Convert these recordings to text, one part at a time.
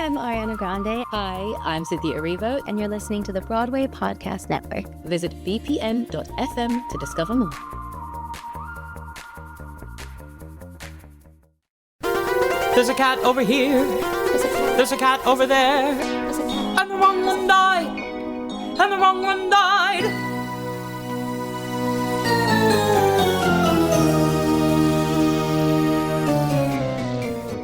I'm Ariana Grande. Hi, I'm Cynthia Erivo. And you're listening to the Broadway Podcast Network. Visit bpn.fm to discover more. There's a cat over here. There's a cat over there. And the wrong one died. And the wrong one died.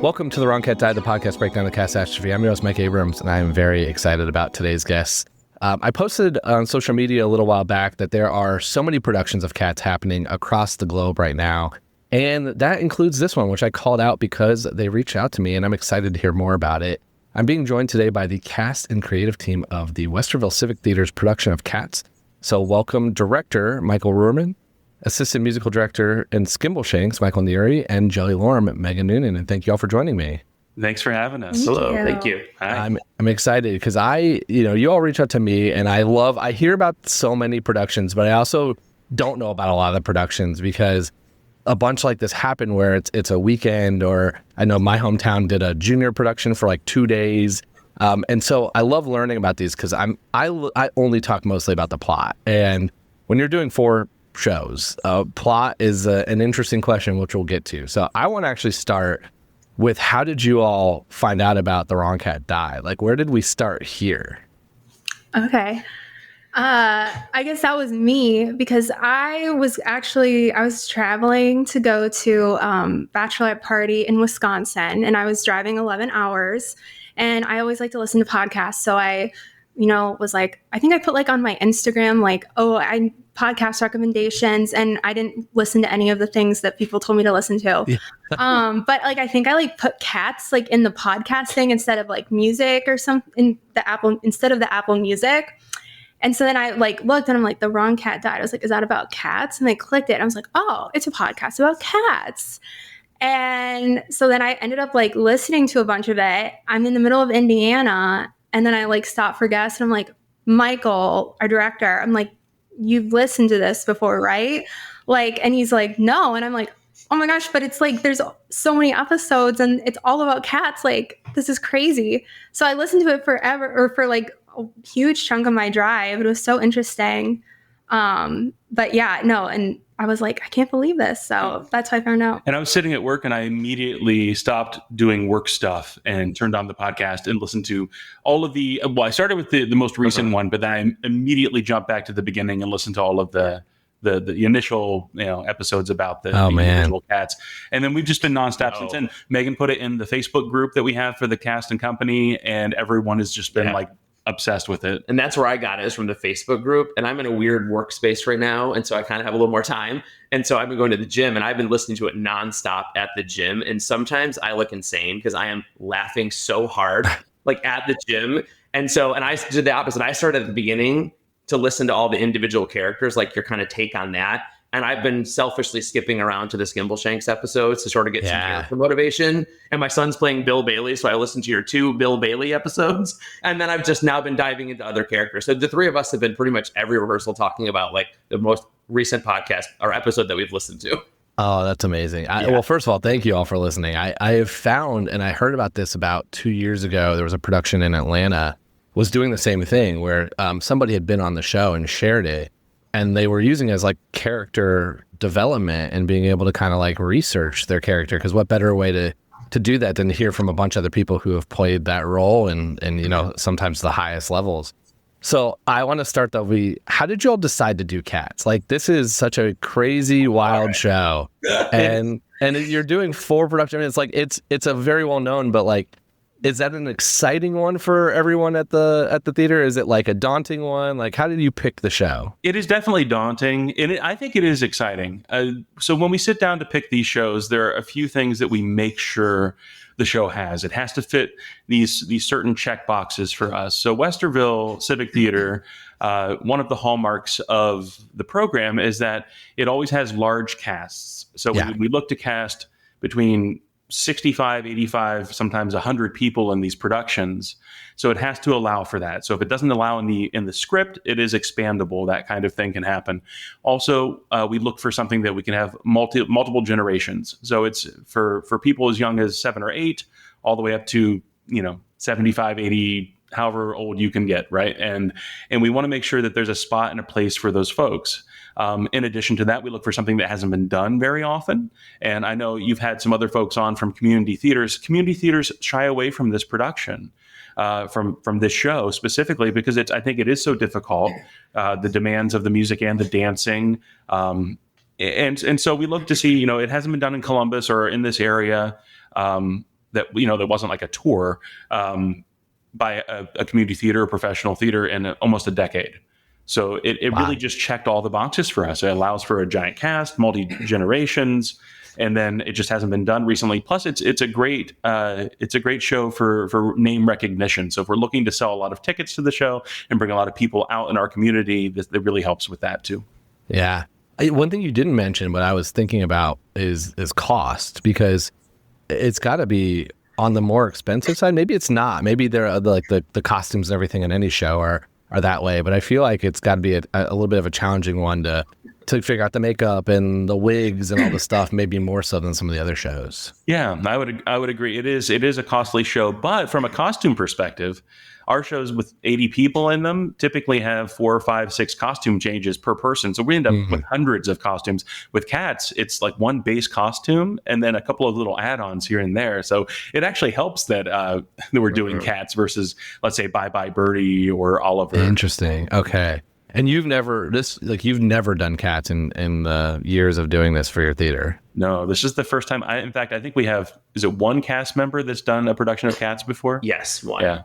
Welcome to The Wrong Cat Died, the podcast breakdown of the catastrophe. I'm your host, Mike Abrams, and I am very excited about today's guests. I posted on social media a little while back that there are so many productions of Cats happening across the globe right now, and that includes this one, which I called out because they reached out to me, and I'm excited to hear more about it. I'm being joined today by the cast and creative team of the Westerville Civic Theatre's production of Cats. So welcome director Michael Ruehrmund, assistant musical director and Skimbleshanks, Michael Neary, and Jellylorum Meghan Noonan. And thank you all for joining me. Thanks for having us. Hello. Thank you. Hi. I'm excited because you all reach out to me, and I hear about so many productions, but I also don't know about a lot of the productions because a bunch like this happen where it's a weekend, or I know my hometown did a junior production for like 2 days. And so I love learning about these because I only talk mostly about the plot. And when you're doing 4 shows, plot is an interesting question, which we'll get to. So I want to actually start with, how did you all find out about The Wrong Cat Died? Like, where did we start here? Okay. I guess that was me because I was traveling to go to bachelorette party in Wisconsin, and I was driving 11 hours, and I always like to listen to podcasts. So I was like, I think I put like on my Instagram, like, I podcast recommendations, and I didn't listen to any of the things that people told me to listen to. Yeah. But like, I think I like put Cats like in the podcast thing instead of like music or something instead of the Apple Music. And so then I like looked and I'm like, The Wrong Cat Died. I was like, is that about cats? And I clicked it and I was like, oh, it's a podcast about cats. And so then I ended up like listening to a bunch of it. I'm in the middle of Indiana, and then I like stopped for gas, and I'm like, Michael, our director, I'm like, you've listened to this before, right? Like, and he's like, no. And I'm like, oh my gosh, but it's like, there's so many episodes and it's all about cats. Like, this is crazy. So I listened to it for like a huge chunk of my drive. It was so interesting. But yeah, no. And I was like, I can't believe this. So that's how I found out. And I was sitting at work, and I immediately stopped doing work stuff and turned on the podcast and listened to all of I started with the most recent one, but then I immediately jumped back to the beginning and listened to all of the initial episodes about the individual cats. And then we've just been nonstop since then. Megan put it in the Facebook group that we have for the cast and company, and everyone has just been like obsessed with it. And that's where I got it, is from the Facebook group. And I'm in a weird workspace right now, and so I kind of have a little more time. And so I've been going to the gym, and I've been listening to it nonstop at the gym. And sometimes I look insane because I am laughing so hard, like at the gym. And I did the opposite. I started at the beginning to listen to all the individual characters, like your kind of take on that. And I've been selfishly skipping around to the Skimbleshanks episodes to sort of get some character motivation. And my son's playing Bill Bailey, so I listened to your 2 Bill Bailey episodes. And then I've just now been diving into other characters. So the 3 of us have been pretty much every rehearsal talking about like the most recent podcast or episode that we've listened to. Oh, that's amazing. Well, first of all, thank you all for listening. I have found, and I heard about this about 2 years ago, there was a production in Atlanta was doing the same thing where somebody had been on the show and shared it. And they were using it as like character development and being able to kind of like research their character. Because what better way to do that than to hear from a bunch of other people who have played that role and sometimes the highest levels. So I want to start though. How did you all decide to do Cats? Like, this is such a crazy, wild show, and you're doing 4 productions. It's like it's a very well known, but like, is that an exciting one for everyone at the theater? Is it like a daunting one? Like, how did you pick the show? It is definitely daunting, and I think it is exciting. So when we sit down to pick these shows, there are a few things that we make sure the show has. It has to fit these certain check boxes for us. So Westerville Civic Theatre, one of the hallmarks of the program is that it always has large casts. So we look to cast between 65, 85, sometimes 100 people in these productions. So it has to allow for that. So if it doesn't allow in the script, it is expandable. That kind of thing can happen. Also, we look for something that we can have multiple generations. So it's for people as young as 7 or 8, all the way up to 75, 80, however old you can get, right? And we want to make sure that there's a spot and a place for those folks. In addition to that, we look for something that hasn't been done very often. And I know you've had some other folks on from community theaters. Community theaters shy away from this production, from this show specifically, because I think it is so difficult, the demands of the music and the dancing. And so we look to see, it hasn't been done in Columbus or in this area, that there wasn't like a tour by a community theater or professional theater in almost a decade. So it really just checked all the boxes for us. It allows for a giant cast, multi-generations, and then it just hasn't been done recently. Plus, it's a great show for name recognition. So if we're looking to sell a lot of tickets to the show and bring a lot of people out in our community, that really helps with that too. Yeah. One thing you didn't mention, but I was thinking about is cost, because it's got to be on the more expensive side. Maybe it's not. Maybe they're like the costumes and everything in any show are that way, but I feel like it's got to be a little bit of a challenging one to figure out the makeup and the wigs and all the stuff, maybe more so than some of the other shows. Yeah, I would agree. It is a costly show, but from a costume perspective, our shows with 80 people in them typically have 4, 5, 6 costume changes per person. So we end up with hundreds of costumes. With Cats, it's like one base costume and then a couple of little add-ons here and there. So it actually helps that we're doing Cats versus, let's say, Bye Bye Birdie or Oliver. Interesting. Okay. And you've never done Cats in the years of doing this for your theater? No, this is the first time. In fact, I think we have, is it one cast member that's done a production of Cats before? Yes, one. Yeah.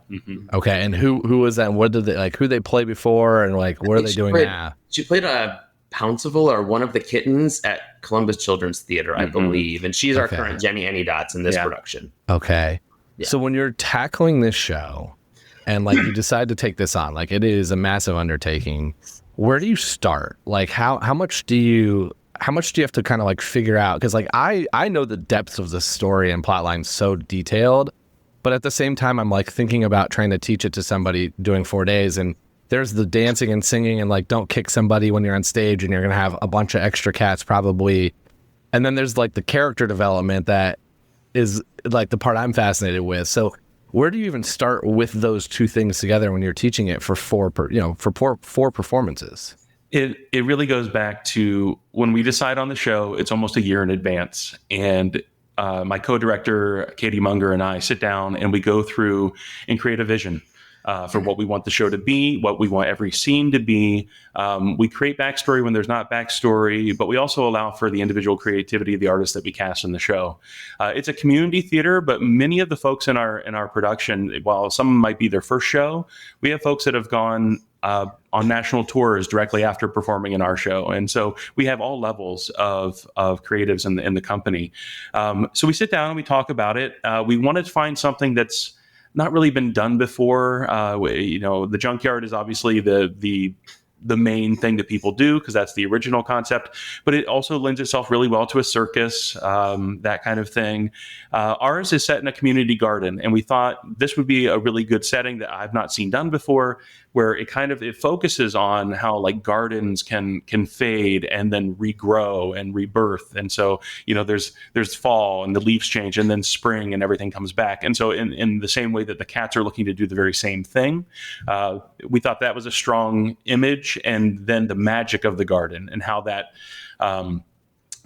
Okay, and who was that? And what did they who they play before, and what are they doing now? She played a Pounceville or one of the kittens at Columbus Children's Theater, I believe, and she's our current Jenny Anydots in this production. Okay, so when you're tackling this show, and you decide to take this on, it is a massive undertaking. Where do you start? How much do you have to kind of figure out? Because I know the depths of the story and plotline so detailed, but at the same time I'm thinking about trying to teach it to somebody doing 4 days, and there's the dancing and singing and don't kick somebody when you're on stage, and you're gonna have a bunch of extra cats probably, and then there's the character development that is the part I'm fascinated with. So where do you even start with those two things together when you're teaching it for four performances? It really goes back to when we decide on the show, it's almost a year in advance. And my co-director, Katie Munger, and I sit down and we go through and create a vision for what we want the show to be, what we want every scene to be. We create backstory when there's not backstory, but we also allow for the individual creativity of the artists that we cast in the show. It's a community theater, but many of the folks in our production, while some might be their first show, we have folks that have gone on national tours directly after performing in our show. And so we have all levels of creatives in the company. So we sit down and we talk about it. We wanted to find something that's not really been done before. The junkyard is obviously the main thing that people do because that's the original concept, but it also lends itself really well to a circus, that kind of thing. Ours is set in a community garden, and we thought this would be a really good setting that I've not seen done before, where it focuses on how gardens can fade and then regrow and rebirth. And so, there's fall and the leaves change and then spring and everything comes back. And so in the same way that the cats are looking to do the very same thing, we thought that was a strong image. And then the magic of the garden and how that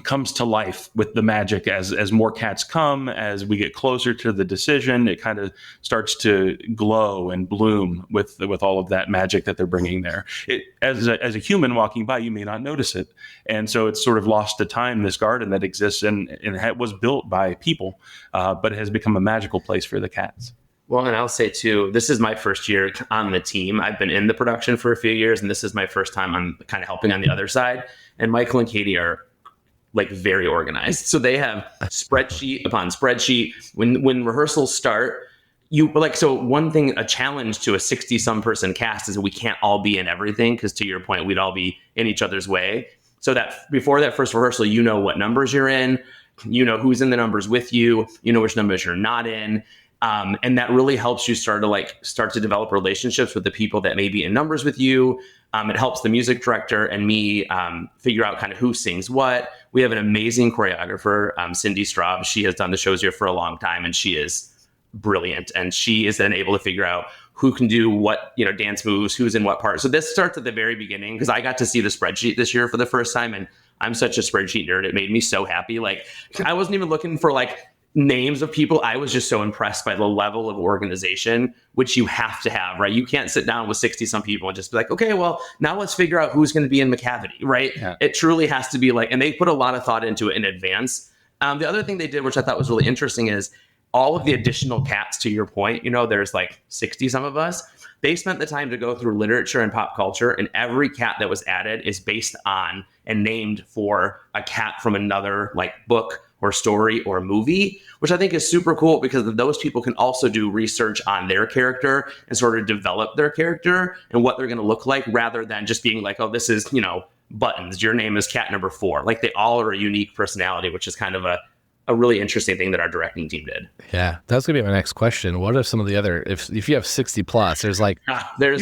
comes to life with the magic as more cats come, as we get closer to the decision, it kind of starts to glow and bloom with all of that magic that they're bringing there. As a human walking by, you may not notice it. And so it's sort of lost to time, this garden that exists and it was built by people, but it has become a magical place for the cats. Well, and I'll say too, this is my first year on the team. I've been in the production for a few years, and this is my first time I'm kind of helping on the other side. And Michael and Katie are very organized. So they have spreadsheet upon spreadsheet. When rehearsals start, so one thing, a challenge to a 60-some person cast is that we can't all be in everything, because to your point, we'd all be in each other's way. So that before that first rehearsal, what numbers you're in, who's in the numbers with you, which numbers you're not in. And that really helps you start to develop relationships with the people that may be in numbers with you. It helps the music director and me figure out kind of who sings what. We have an amazing choreographer, Cindy Straub. She has done the shows here for a long time, and she is brilliant. And she is then able to figure out who can do what, dance moves, who's in what part. So this starts at the very beginning, because I got to see the spreadsheet this year for the first time, and I'm such a spreadsheet nerd. It made me so happy. Like, I wasn't even looking for like names of people. I was just so impressed by the level of organization, which you have to have, right? You can't sit down with 60 some people and just be like, okay, well, now let's figure out who's going to be in McCavity, right? Yeah. It truly has to be like, and they put a lot of thought into it in advance. The other thing they did, which I thought was really interesting, is all of the additional cats, to your point, there's like 60 some of us. They spent the time to go through literature and pop culture, and every cat that was added is based on and named for a cat from another like book or story or movie, which I think is super cool, because those people can also do research on their character and sort of develop their character and what they're going to look like, rather than just being like, oh, this is, Buttons, your name is cat number 4. Like, they all are a unique personality, which is kind of a really interesting thing that our directing team did. Yeah, that's gonna be my next question. What are some of the other, if you have 60 plus, there's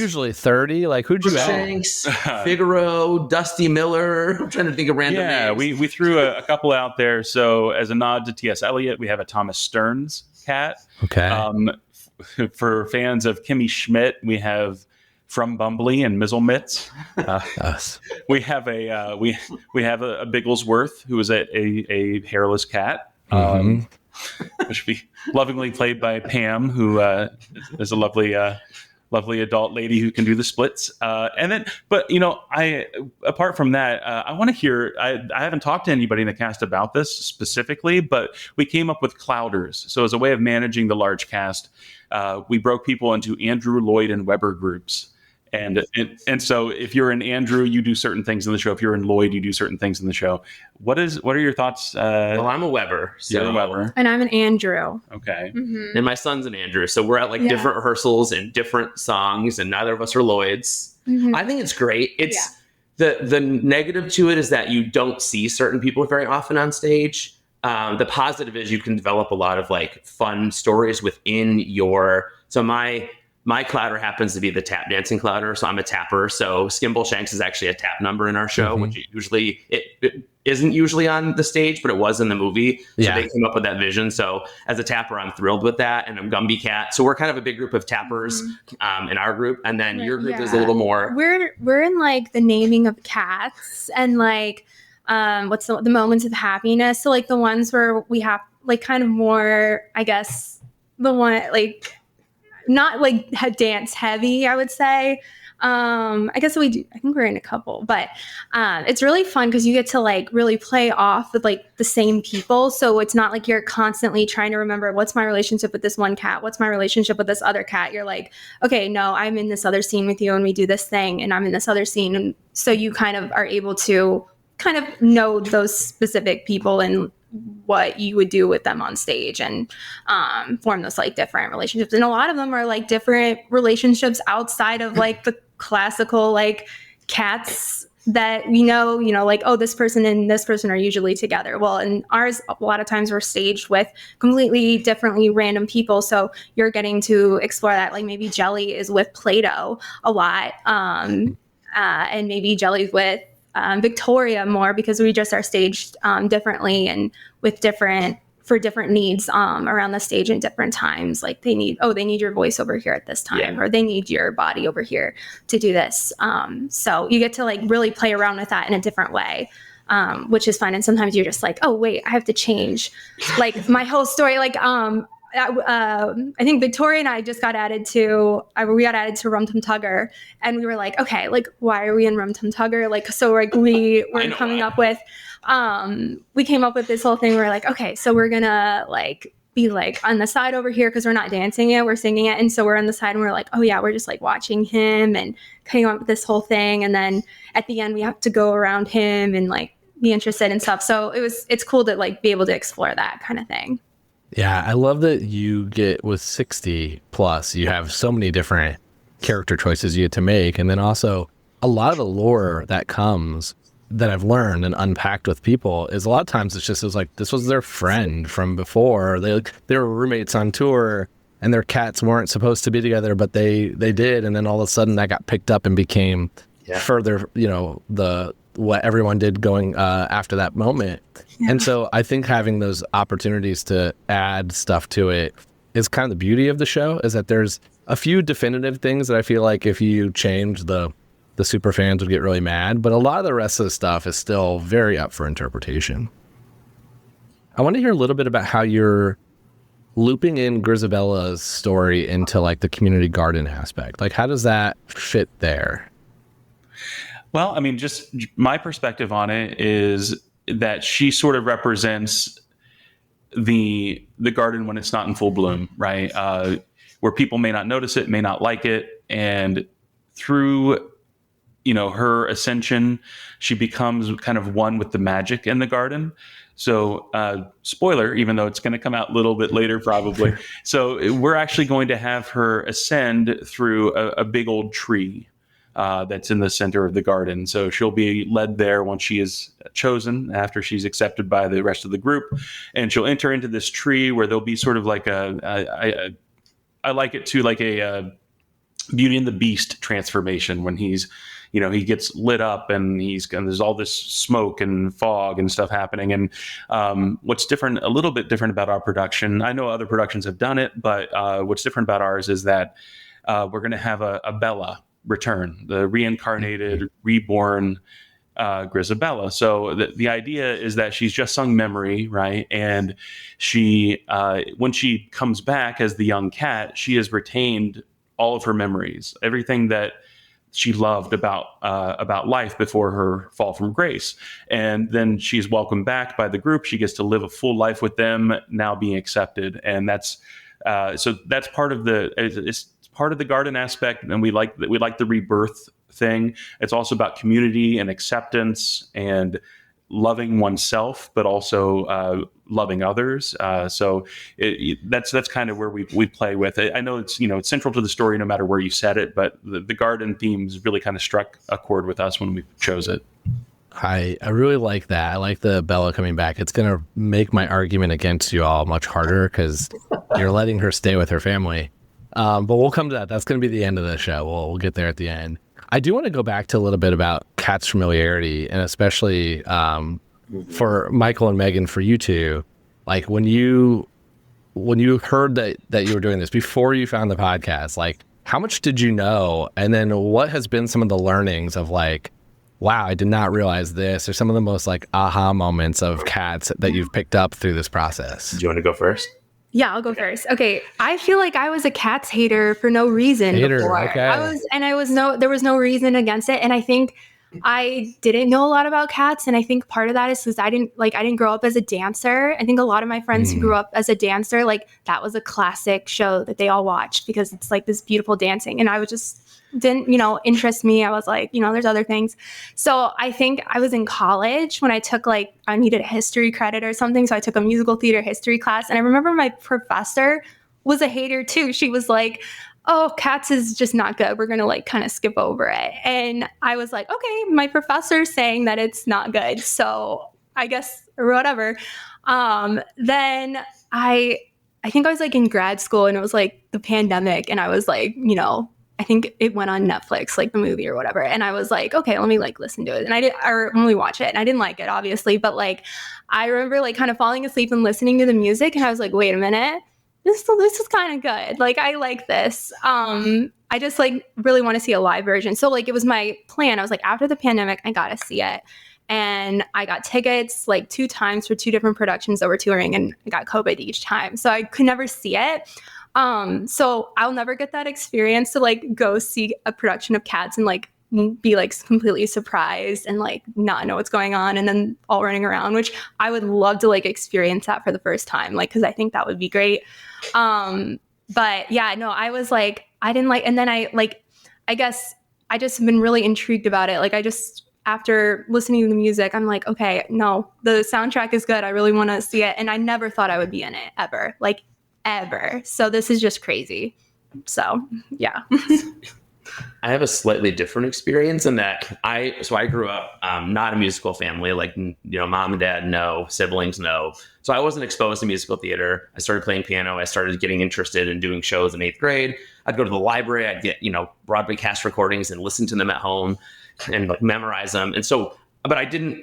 usually 30. Like, who'd you add? Shanks, Figaro, Dusty Miller. I'm trying to think of random names. Yeah, we threw a couple out there. So as a nod to T.S. Eliot, we have a Thomas Stearns cat. Okay. For fans of Kimmy Schmidt, we have From Bumbly and Mizzlemitz. Us. We have we have a Bigglesworth, who is a hairless cat. Which would be lovingly played by Pam, who is a lovely adult lady who can do the splits. Apart from that, I want to hear. I haven't talked to anybody in the cast about this specifically, but we came up with Clouders. So as a way of managing the large cast, we broke people into Andrew, Lloyd, and Weber groups. And so if you're in Andrew, you do certain things in the show. If you're in Lloyd, you do certain things in the show. What are your thoughts? Well, I'm a Weber. So. You're a Weber. And I'm an Andrew. Okay. Mm-hmm. And my son's an Andrew. So we're at different rehearsals and different songs, and neither of us are Lloyds. Mm-hmm. I think it's great. It's the negative to it is that you don't see certain people very often on stage. The positive is you can develop a lot of like fun stories within your. So my clouder happens to be the tap dancing clouder, so I'm a tapper. So Skimble Shanks is actually a tap number in our show, which usually it isn't usually on the stage, but it was in the movie. So they came up with that vision. So as a tapper, I'm thrilled with that, and I'm Gumby Cat. So we're kind of a big group of tappers in our group, and then your group is a little more. We're in like the naming of cats and like what's the moments of happiness. So like the ones where we have like kind of more, I guess, the one like. Not like dance heavy, I would say. I guess we do. I think we're in a couple, but it's really fun because you get to like really play off with like the same people. So it's not like you're constantly trying to remember what's my relationship with this one cat, what's my relationship with this other cat. You're like, okay, no, I'm in this other scene with you, and we do this thing, and I'm in this other scene, and so you kind of are able to kind of know those specific people and what you would do with them on stage, and form those like different relationships. And a lot of them are like different relationships outside of like the classical like cats that we know, like, oh, this person and this person are usually together. Well, in ours, a lot of times we're staged with completely differently random people. So you're getting to explore that. Like maybe Jelly is with Play-Doh a lot. And maybe Jelly's with Victoria more, because we just are staged differently and with different needs around the stage in different times. Like they need your voice over here at this time, or they need your body over here to do this. So you get to like really play around with that in a different way, which is fun. And sometimes you're just like, oh wait, I have to change like my whole story. Like I think Victoria and I just got added to Rum Tum Tugger, and we were like, okay, like why are we in Rum Tum Tugger? Like, so like we came up with this whole thing. We're like, okay, so we're gonna like be like on the side over here because we're not dancing it, we're singing it, and so we're on the side and we're like, oh yeah, we're just like watching him and coming up with this whole thing, and then at the end we have to go around him and like be interested in stuff. So it's cool to like be able to explore that kind of thing. Yeah, I love that you get with 60 plus, you have so many different character choices you get to make. And then also a lot of the lore that comes that I've learned and unpacked with people is a lot of times it's like, this was their friend from before. They were roommates on tour and their cats weren't supposed to be together, but they did. And then all of a sudden that got picked up and became further, what everyone did going after that moment. Yeah. And so I think having those opportunities to add stuff to it is kind of the beauty of the show, is that there's a few definitive things that I feel like if you change, the super fans would get really mad, but a lot of the rest of the stuff is still very up for interpretation. I want to hear a little bit about how you're looping in Grisabella's story into like the community garden aspect. Like, how does that fit there? Well, I mean, just my perspective on it is that she sort of represents the garden when it's not in full bloom, right? Where people may not notice it, may not like it, and through her ascension, she becomes kind of one with the magic in the garden. So, spoiler, even though it's going to come out a little bit later, probably. So we're actually going to have her ascend through a big old tree that's in the center of the garden. So she'll be led there once she is chosen, after she's accepted by the rest of the group. And she'll enter into this tree where there'll be sort of like I like it to like a Beauty and the Beast transformation, when he's, he gets lit up and there's all this smoke and fog and stuff happening. And what's a little bit different about our production, I know other productions have done it, but what's different about ours is that we're going to have a Bella return, the reincarnated, reborn Grisabella. So the idea is that she's just sung Memory, right? And she, when she comes back as the young cat, she has retained all of her memories, everything that she loved about life before her fall from grace. And then she's welcomed back by the group. She gets to live a full life with them, now being accepted. And that's part of it's part of the garden aspect. And we like the rebirth thing. It's also about community and acceptance and loving oneself, but also loving others. So that's kind of where we play with it. I know it's it's central to the story no matter where you set it, but the garden themes really kind of struck a chord with us when we chose it. I really like that. I like the Bella coming back. It's going to make my argument against you all much harder because you're letting her stay with her family. But we'll come to that. That's going to be the end of the show. We'll get there at the end. I do want to go back to a little bit about Kat's familiarity, and especially for Michael and Megan, for you two, like when you heard that you were doing this before you found the podcast, like how much did you know? And then what has been some of the learnings of like, wow, I did not realize this, or some of the most like aha moments of Kat's that you've picked up through this process? Do you want to go first? Yeah, I'll go first. Okay, I feel like I was a Cats hater for no reason before. Okay. There was no reason against it, and I think I didn't know a lot about Cats, and I think part of that is because I didn't grow up as a dancer. I think a lot of my friends who grew up as a dancer, like that was a classic show that they all watched because it's like this beautiful dancing, and I was just didn't interest me. I was like, there's other things. So I think I was in college when I took I needed a history credit or something. So I took a musical theater history class. And I remember my professor was a hater too. She was like, oh, Cats is just not good. We're going to kind of skip over it. And I was like, okay, my professor's saying that it's not good. So I guess, or whatever. Then I think I was in grad school and it was the pandemic. And I was I think it went on Netflix, the movie or whatever. And I was like, okay, let me listen to it. And I did, or let me watch it. And I didn't like it, obviously. But I remember kind of falling asleep and listening to the music. And I was like, wait a minute, this is kind of good. I like this. I just really want to see a live version. So it was my plan. I was after the pandemic, I got to see it. And I got tickets 2 times for 2 different productions that were touring, and I got COVID each time. So I could never see it. So I'll never get that experience to go see a production of Cats and be completely surprised and not know what's going on and then all running around, which I would love to experience that for the first time, because I think that would be great. But yeah, no, I was I didn't and then I guess I just have been really intrigued about it. After listening to the music, I'm okay, no, the soundtrack is good. I really want to see it. And I never thought I would be in it ever. Ever. So this is just crazy. So yeah. I have a slightly different experience in that I grew up not a musical family, mom and dad, no, siblings, no. So I wasn't exposed to musical theater. I started playing piano. I started getting interested in doing shows in 8th grade. I'd go to the library. I'd get, Broadway cast recordings and listen to them at home and memorize them. And so But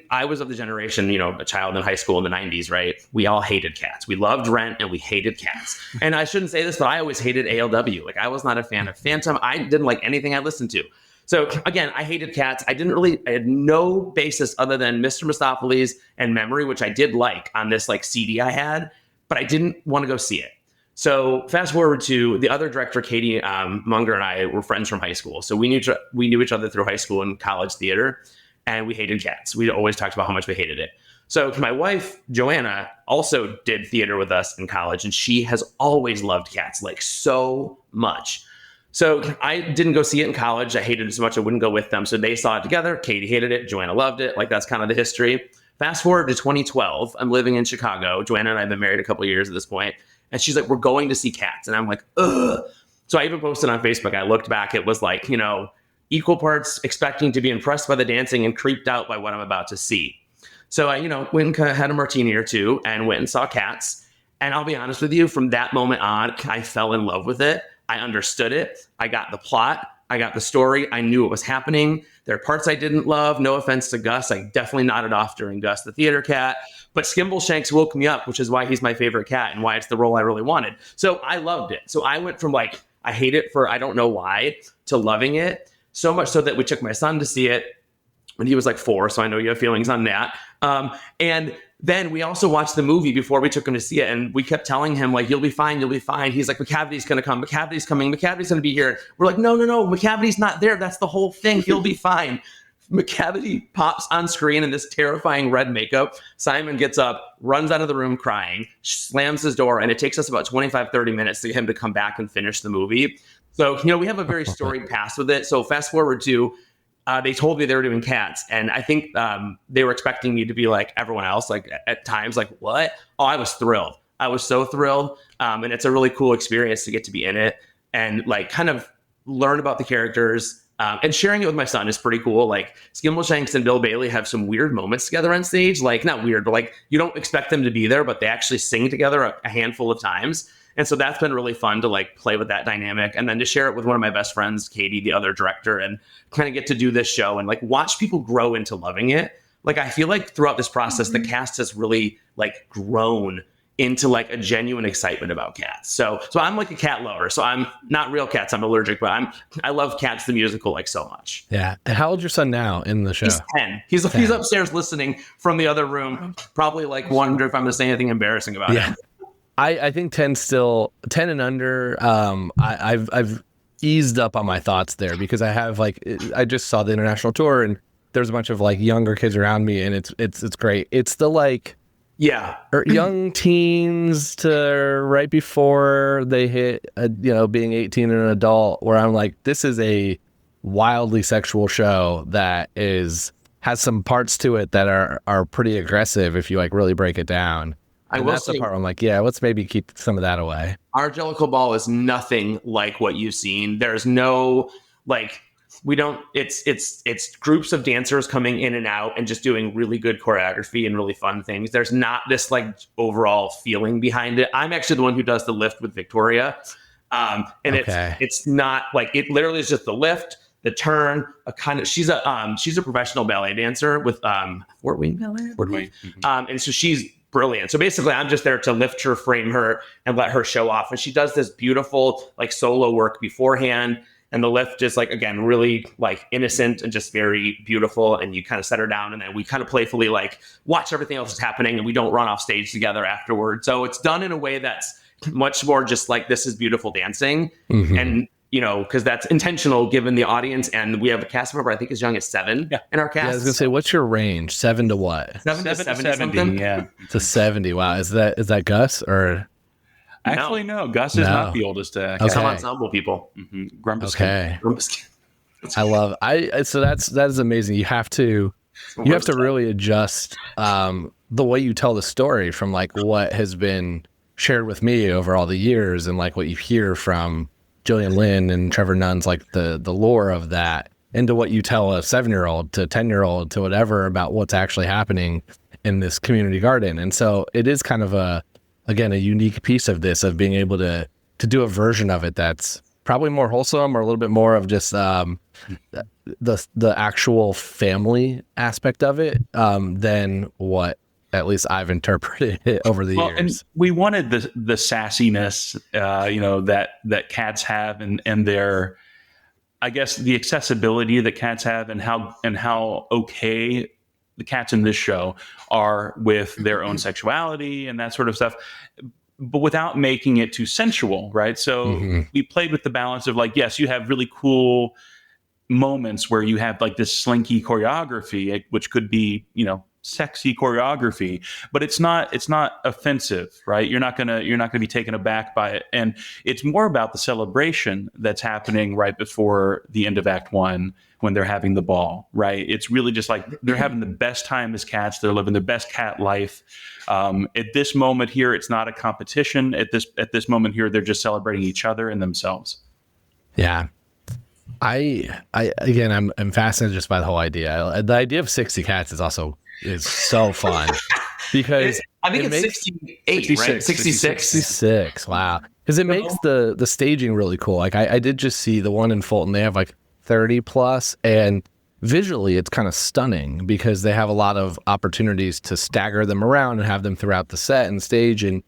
I was of the generation, a child in high school in the 90s, right? We all hated cats. We loved Rent and we hated cats. And I shouldn't say this, but I always hated ALW. Like, I was not a fan of Phantom. I didn't like anything I listened to. So again, I hated cats. I had no basis other than Mr. Mistopheles and Memory, which I did like on this like CD I had, but I didn't want to go see it. So fast forward to the other director, Katie Munger, and I were friends from high school. So we knew each other through high school and college theater. And we hated cats. We always talked about how much we hated it. So my wife, Joanna, also did theater with us in college, and she has always loved cats, like so much. So I didn't go see it in college. I hated it so much I wouldn't go with them. So they saw it together. Katie hated it. Joanna loved it. Like, that's kind of the history. Fast forward to 2012. I'm living in Chicago. Joanna and I have been married a couple of years at this point. And she's like, we're going to see Cats. And I'm like, ugh. So I even posted on Facebook. I looked back. It was like, equal parts expecting to be impressed by the dancing and creeped out by what I'm about to see. So I, went and had a martini or two and went and saw Cats. And I'll be honest with you, from that moment on, I fell in love with it. I understood it. I got the plot. I got the story. I knew what was happening. There are parts I didn't love. No offense to Gus. I definitely nodded off during Gus the theater cat. But Skimbleshanks woke me up, which is why he's my favorite cat and why it's the role I really wanted. So I loved it. So I went from like, I hate it for I don't know why, to loving it. So much so that we took my son to see it when he was like 4. So I know you have feelings on that. And then we also watched the movie before we took him to see it. And we kept telling him, like, you'll be fine. You'll be fine. He's like, McCavity's going to come. McCavity's coming. McCavity's going to be here. We're like, no. McCavity's not there. That's the whole thing. He'll be fine. McCavity pops on screen in this terrifying red makeup. Simon gets up, runs out of the room crying, slams his door. And it takes us about 25, 30 minutes to get him to come back and finish the movie. So, we have a very storied past with it. So fast forward to, they told me they were doing Cats. And I think they were expecting me to be like everyone else, like at times, like, what? Oh, I was thrilled. I was so thrilled. And it's a really cool experience to get to be in it and like kind of learn about the characters. And sharing it with my son is pretty cool. Like, Skimbleshanks and Bill Bailey have some weird moments together on stage. Like, not weird, but like, you don't expect them to be there, but they actually sing together a handful of times. And so that's been really fun to like play with that dynamic and then to share it with one of my best friends, Katie, the other director, and kind of get to do this show and like watch people grow into loving it. Like, I feel like throughout this process, the cast has really like grown into like a genuine excitement about Cats. So I'm like a cat lover. So I'm not real cats. I'm allergic, but I love Cats, the musical, like so much. Yeah. And how old's your son now in the show? He's 10. He's upstairs listening from the other room, probably like wonder if I'm going to say anything embarrassing about him. I think 10 and under. I've eased up on my thoughts there because I just saw the international tour and there's a bunch of like younger kids around me and it's great. It's the like, young teens to right before they hit, being 18 and an adult where I'm like, this is a wildly sexual show that has some parts to it that are pretty aggressive if you like really break it down. That's the part where I'm like, let's maybe keep some of that away. Our Jellicle Ball is nothing like what you've seen. There's no like, it's groups of dancers coming in and out and just doing really good choreography and really fun things. There's not this like overall feeling behind it. I'm actually the one who does the lift with Victoria. It's not like, it literally is just the lift, the turn, she's a professional ballet dancer with Fort Wayne Ballet. Fort Wayne. And so she's brilliant. So basically I'm just there to lift her, frame her, and let her show off. And she does this beautiful like solo work beforehand. And the lift is like, again, really like innocent and just very beautiful. And you kind of set her down and then we kind of playfully like watch everything else that's happening and we don't run off stage together afterward. So it's done in a way that's much more just like, this is beautiful dancing. Mm-hmm. And, because that's intentional given the audience. And we have a cast member, I think as young as 7 in our cast. Yeah, I was going to say, what's your range? 7 to what? 7 to 70. Yeah. To 70. Wow. Is that Gus or? Actually, no. Gus is not the oldest. Some ensemble people. Mm-hmm. Grumpus. Okay. So that is amazing. You have to really adjust the way you tell the story from like what has been shared with me over all the years and like what you hear from Jillian Lynn and Trevor Nunn's like the lore of that into what you tell a 7-year-old to 10-year-old to whatever about what's actually happening in this community garden. And so it is kind of a unique piece of this, of being able to do a version of it that's probably more wholesome or a little bit more of just the actual family aspect of it than what at least I've interpreted it over the years. And we wanted the sassiness, that cats have, and their, I guess, the accessibility that cats have, and how okay the cats in this show are with their own sexuality and that sort of stuff, but without making it too sensual, right? So we played with the balance of like, yes, you have really cool moments where you have like this slinky choreography, which could be, sexy choreography, but it's not offensive, right? You're not gonna be taken aback by it, and it's more about the celebration that's happening right before the end of Act 1 when they're having the ball, right? It's really just like they're having the best time as cats. They're living their best cat life. At this moment here, it's not a competition. At this moment here, they're just celebrating each other and themselves. Yeah. I'm fascinated just by the whole idea. The idea of 60 cats is so fun because I think it's 68, right? 66. Wow. Because it makes the staging really cool. Like I did just see the one in Fulton. They have like 30 plus, and visually it's kind of stunning because they have a lot of opportunities to stagger them around and have them throughout the set and stage, and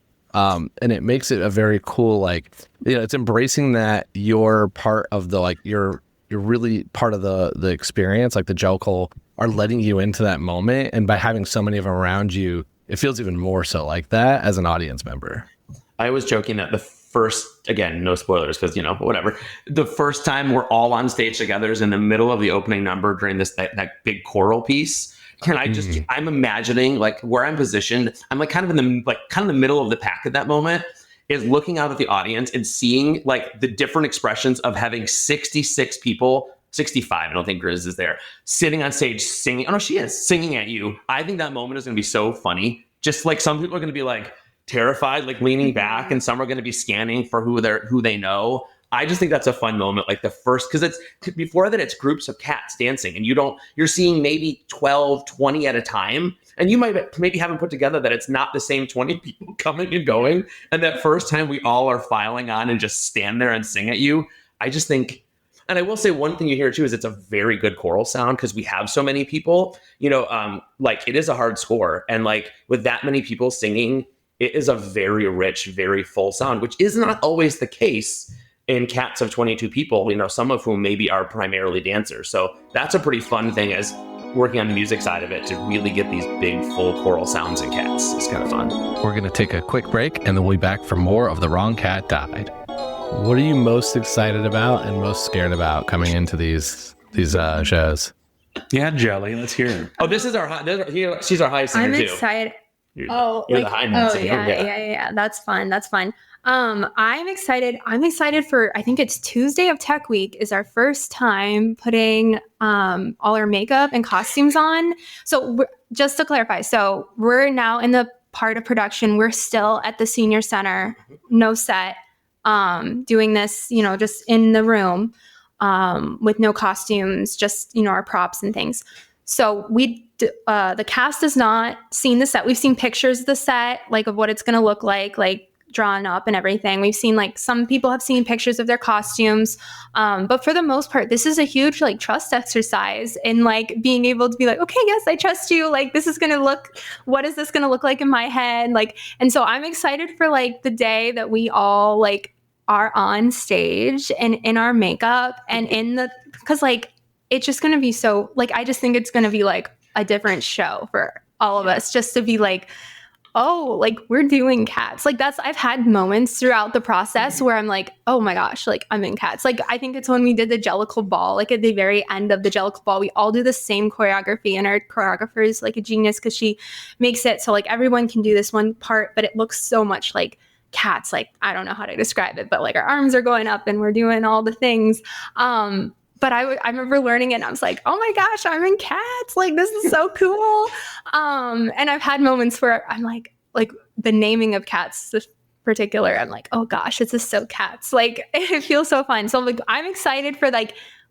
it makes it a very cool, like, it's embracing that you're part of the, like, you're really part of the experience. Like the Jellicle are letting you into that moment, and by having so many of them around you, it feels even more so like that as an audience member. I was joking that the first, again, no spoilers because, whatever. The first time we're all on stage together is in the middle of the opening number during that big choral piece. And I'm imagining like where I'm positioned. I'm like kind of in the middle of the pack at that moment, is looking out at the audience and seeing like the different expressions of having 66 people, 65, I don't think Grizz is there, sitting on stage singing. Oh no, she is singing at you. I think that moment is going to be so funny. Just like some people are going to be like terrified, like leaning back, and some are going to be scanning for who they know. I just think that's a fun moment. Like the first, because it's before that, it's groups of cats dancing, and you're seeing maybe 12, 20 at a time. And you might maybe haven't put together that it's not the same 20 people coming and going. And that first time we all are filing on and just stand there and sing at you. I just think, and I will say one thing you hear too is it's a very good choral sound because we have so many people, like it is a hard score. And like with that many people singing, it is a very rich, very full sound, which is not always the case in cats of 22 people, some of whom maybe are primarily dancers. So that's a pretty fun thing as working on the music side of it, to really get these big full choral sounds in cats. It's kind of fun. We're going to take a quick break and then we'll be back for more of The Wrong Cat Died. What are you most excited about and most scared about coming into these shows? Yeah, Jelly, let's hear it. Oh, this is she's our high singer too. I'm excited. You're the high note singer. Yeah. That's fun. I'm excited for, I think it's Tuesday of Tech Week is our first time putting all our makeup and costumes on. So just to clarify, so we're now in the part of production. We're still at the senior center, no set, doing this, just in the room with no costumes, just, our props and things. So the cast has not seen the set. We've seen pictures of the set, like of what it's going to look like drawn up and everything. We've seen some people have seen pictures of their costumes. But for the most part, this is a huge trust exercise in being able to be like, okay, yes, I trust you. This is going to what is this going to look like in my head? And so I'm excited for the day that we all are on stage and in our makeup and because it's just going to be so I just think it's going to be a different show for all of us just to be we're doing cats. I've had moments throughout the process where I'm oh my gosh, I'm in cats. I think it's when we did the Jellicle ball, at the very end of the Jellicle ball, we all do the same choreography, and our choreographer is a genius because she makes it so everyone can do this one part, but it looks so much like cats. I don't know how to describe it, but our arms are going up and we're doing all the things. But I remember learning it and I was oh my gosh, I'm in cats. This is so cool. And I've had moments where I'm the naming of cats in particular, I'm oh gosh, this is so cats. It feels so fun. So I'm excited for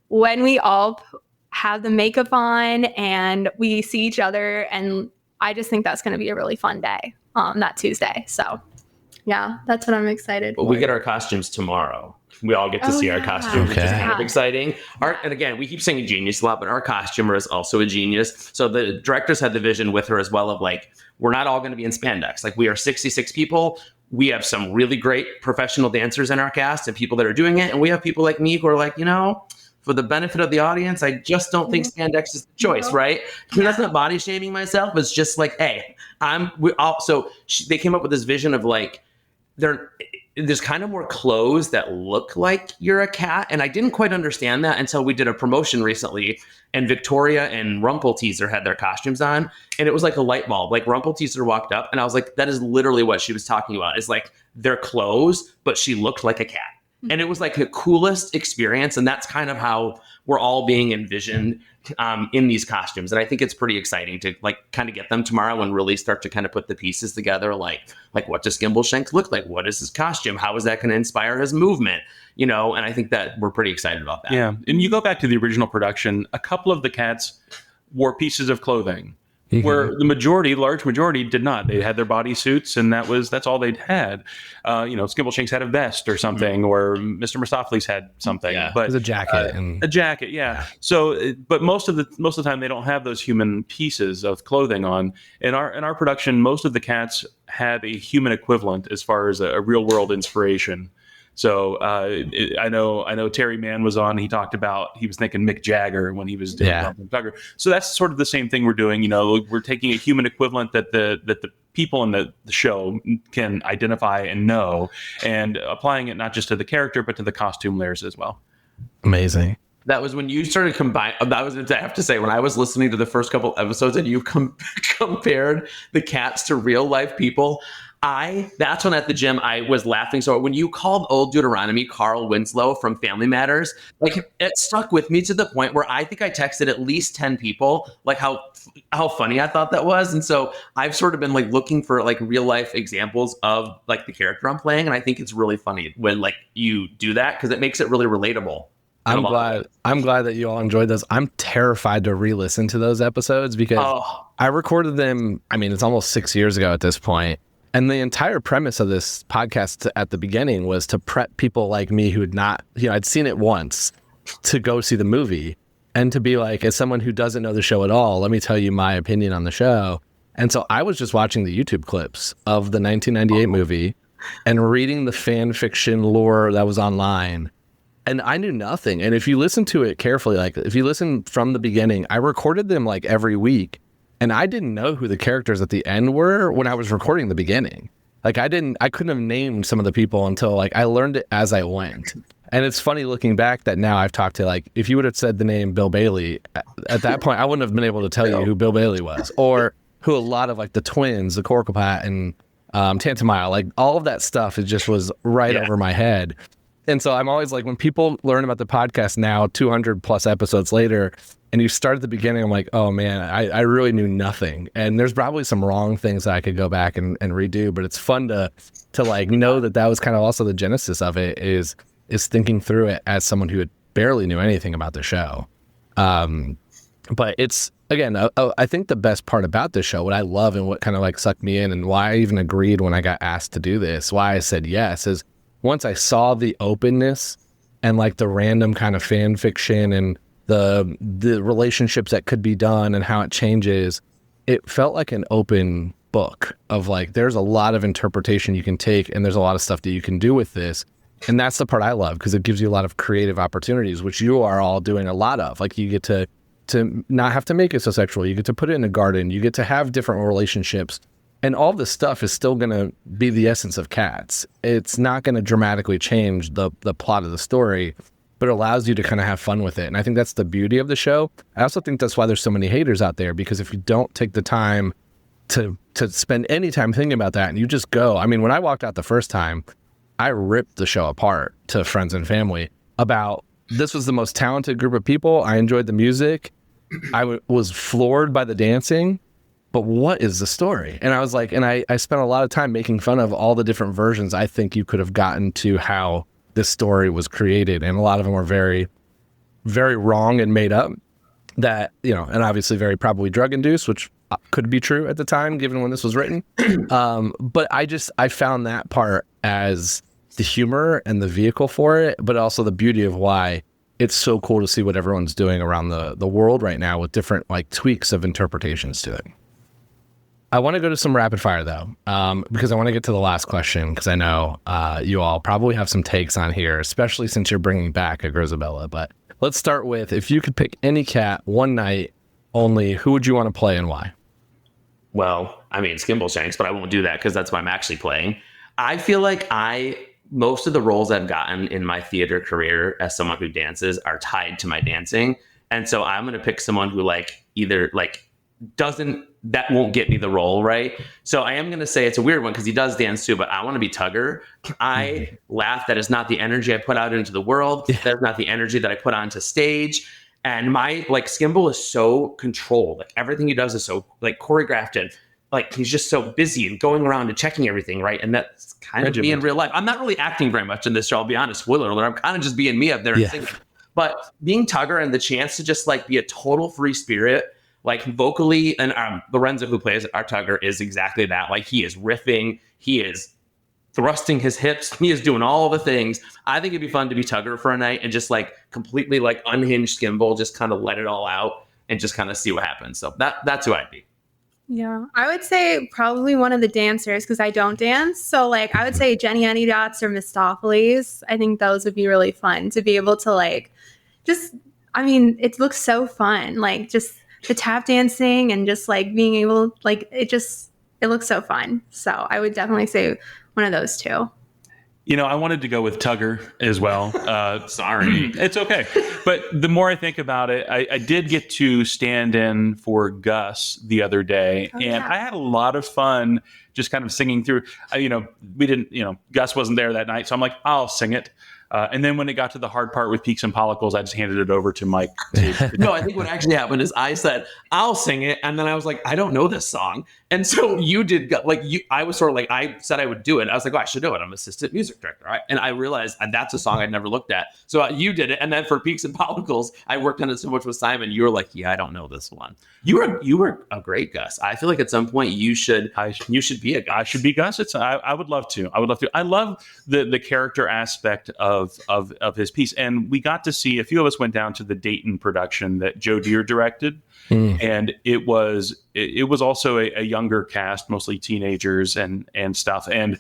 when we all have the makeup on and we see each other. And I just think that's going to be a really fun day, that Tuesday. So yeah, that's what I'm excited for. We get our costumes tomorrow. we all get to see our costumes, which is Okay. kind of exciting. And again, we keep saying genius a lot, but our costumer is also a genius. So the directors had the vision with her as well of like, we're not all going to be in spandex. Like, we are 66 people. We have some really great professional dancers in our cast and people that are doing it. And we have people like me who are like, for the benefit of the audience, I just don't think spandex is the choice, right? That's not body shaming myself. It's just like, hey, they came up with this vision of like, there's kind of more clothes that look like you're a cat. And I didn't quite understand that until we did a promotion recently, and Victoria and Rumpelteazer had their costumes on, and it was like a light bulb. Like, Rumpelteazer walked up and I was like, that is literally what she was talking about. It's like their clothes, but she looked like a cat. And it was like the coolest experience. And that's kind of how we're all being envisioned in these costumes. And I think it's pretty exciting to like kind of get them tomorrow and really start to kind of put the pieces together. Like what does Gimbleshanks look like? What is his costume? How is that going to inspire his movement? And I think that we're pretty excited about that. Yeah. And you go back to the original production, a couple of the cats wore pieces of clothing. Where the large majority did not. They had their bodysuits, and that's all they'd had. Skimbleshanks had a vest or something, or Mr. Mistopheles had something. Yeah, but it was a jacket. A jacket, yeah. So, but most of the time they don't have those human pieces of clothing on. In our production, most of the cats have a human equivalent as far as a real world inspiration. So I know Terry Mann was on. He talked about he was thinking Mick Jagger when he was doing Tugger. So that's sort of the same thing we're doing. We're taking a human equivalent that the people in the show can identify and know, and applying it not just to the character but to the costume layers as well. Amazing. That was when you started I have to say, when I was listening to the first couple episodes and you compared the cats to real life people, that's when at the gym I was laughing. So when you called Old Deuteronomy Carl Winslow from Family Matters, like, it stuck with me to the point where I think I texted at least 10 people, like how funny I thought that was. And so I've sort of been like looking for like real life examples of like the character I'm playing. And I think it's really funny when like you do that, because it makes it really relatable. I'm glad that you all enjoyed those. I'm terrified to re-listen to those episodes because I recorded them. I mean, it's almost 6 years ago at this point. And the entire premise of this podcast at the beginning was to prep people like me who had not, I'd seen it once, to go see the movie, and to be like, as someone who doesn't know the show at all, let me tell you my opinion on the show. And so I was just watching the YouTube clips of the 1998 movie and reading the fan fiction lore that was online. And I knew nothing. And if you listen to it carefully, like if you listen from the beginning, I recorded them like every week. And I didn't know who the characters at the end were when I was recording the beginning. Like I couldn't have named some of the people until like I learned it as I went. And it's funny looking back that now I've talked to, like, if you would have said the name Bill Bailey at that point, I wouldn't have been able to tell you who Bill Bailey was, or who a lot of like the twins, the Corcopat and Tantamile, like all of that stuff, it just was right over my head. And so I'm always like, when people learn about the podcast now, 200 plus episodes later, and you start at the beginning, I'm like, oh man, I really knew nothing. And there's probably some wrong things that I could go back and redo, but it's fun to like know that was kind of also the genesis of it, is thinking through it as someone who barely knew anything about the show. But it's, again, I think the best part about this show, what I love and what kind of like sucked me in, and why I even agreed when I got asked to do this, why I said yes, is once I saw the openness and like the random kind of fan fiction and the relationships that could be done and how it changes, it felt like an open book of like, there's a lot of interpretation you can take, and there's a lot of stuff that you can do with this. And that's the part I love, because it gives you a lot of creative opportunities, which you are all doing a lot of. Like, you get to not have to make it so sexual. You get to put it in a garden. You get to have different relationships. And all this stuff is still going to be the essence of Cats. It's not going to dramatically change the plot of the story, but it allows you to kind of have fun with it. And I think that's the beauty of the show. I also think that's why there's so many haters out there, because if you don't take the time to spend any time thinking about that, and you just go, I mean, when I walked out the first time, I ripped the show apart to friends and family about, this was the most talented group of people. I enjoyed the music. I was floored by the dancing, but what is the story? And I was like, and I spent a lot of time making fun of all the different versions I think you could have gotten to how this story was created. And a lot of them were very, very wrong and made up, that, and obviously very probably drug induced, which could be true at the time, given when this was written. But I found that part as the humor and the vehicle for it, but also the beauty of why it's so cool to see what everyone's doing around the world right now with different like tweaks of interpretations to it. I want to go to some rapid fire though, because I want to get to the last question, because I know you all probably have some takes on here, especially since you're bringing back a Grisabella. But let's start with, if you could pick any cat one night only, who would you want to play and why? Well, I mean, Skimbleshanks, but I won't do that because that's what I'm actually playing. I feel like most of the roles I've gotten in my theater career as someone who dances are tied to my dancing. And so I'm going to pick someone who that won't get me the role, right? So I am going to say it's a weird one because he does dance too, but I want to be Tugger. I laugh. That is not the energy I put out into the world. That is not the energy that I put onto stage. And my Skimble is so controlled. Like everything he does is so choreographed, and he's just so busy and going around and checking everything, right? And that's kind of me in real life. I'm not really acting very much in this show, I'll be honest. Spoiler alert, I'm kind of just being me up there and singing. But being Tugger and the chance to just be a total free spirit, vocally, and Lorenzo, who plays our Tugger, is exactly that. He is riffing, he is thrusting his hips, he is doing all the things. I think it'd be fun to be Tugger for a night and just completely unhinged Skimble, just kind of let it all out and just kind of see what happens. So that's who I'd be. Yeah, I would say probably one of the dancers because I don't dance. So I would say Jenny Anydots or Mistopheles. I think those would be really fun to be able to it looks so fun. Just the tap dancing and just being able, it looks so fun. So I would definitely say one of those two. I wanted to go with Tugger as well. Sorry. It's okay. But the more I think about it, I did get to stand in for Gus the other day. I had a lot of fun just kind of singing through. Gus wasn't there that night. So I'm like, I'll sing it. And then when it got to the hard part with Peaks and Follicles, I just handed it over to Mike. No, I think what actually happened is I said, I'll sing it. And then I was like, I don't know this song. And so you did, I was sort of I said I would do it. I was like, I should know it. I'm assistant music director. Right? And I realized that's a song I'd never looked at. So you did it. And then for Peaks and Follicles, I worked on it so much with Simon. You were like, yeah, I don't know this one. You were a great Gus. I feel like at some point you should be a Gus. I should be Gus. I would love to. I love the character aspect of his piece. And we got to see, a few of us went down to the Dayton production that Joe Deere directed. And it was also a younger cast, mostly teenagers and stuff. And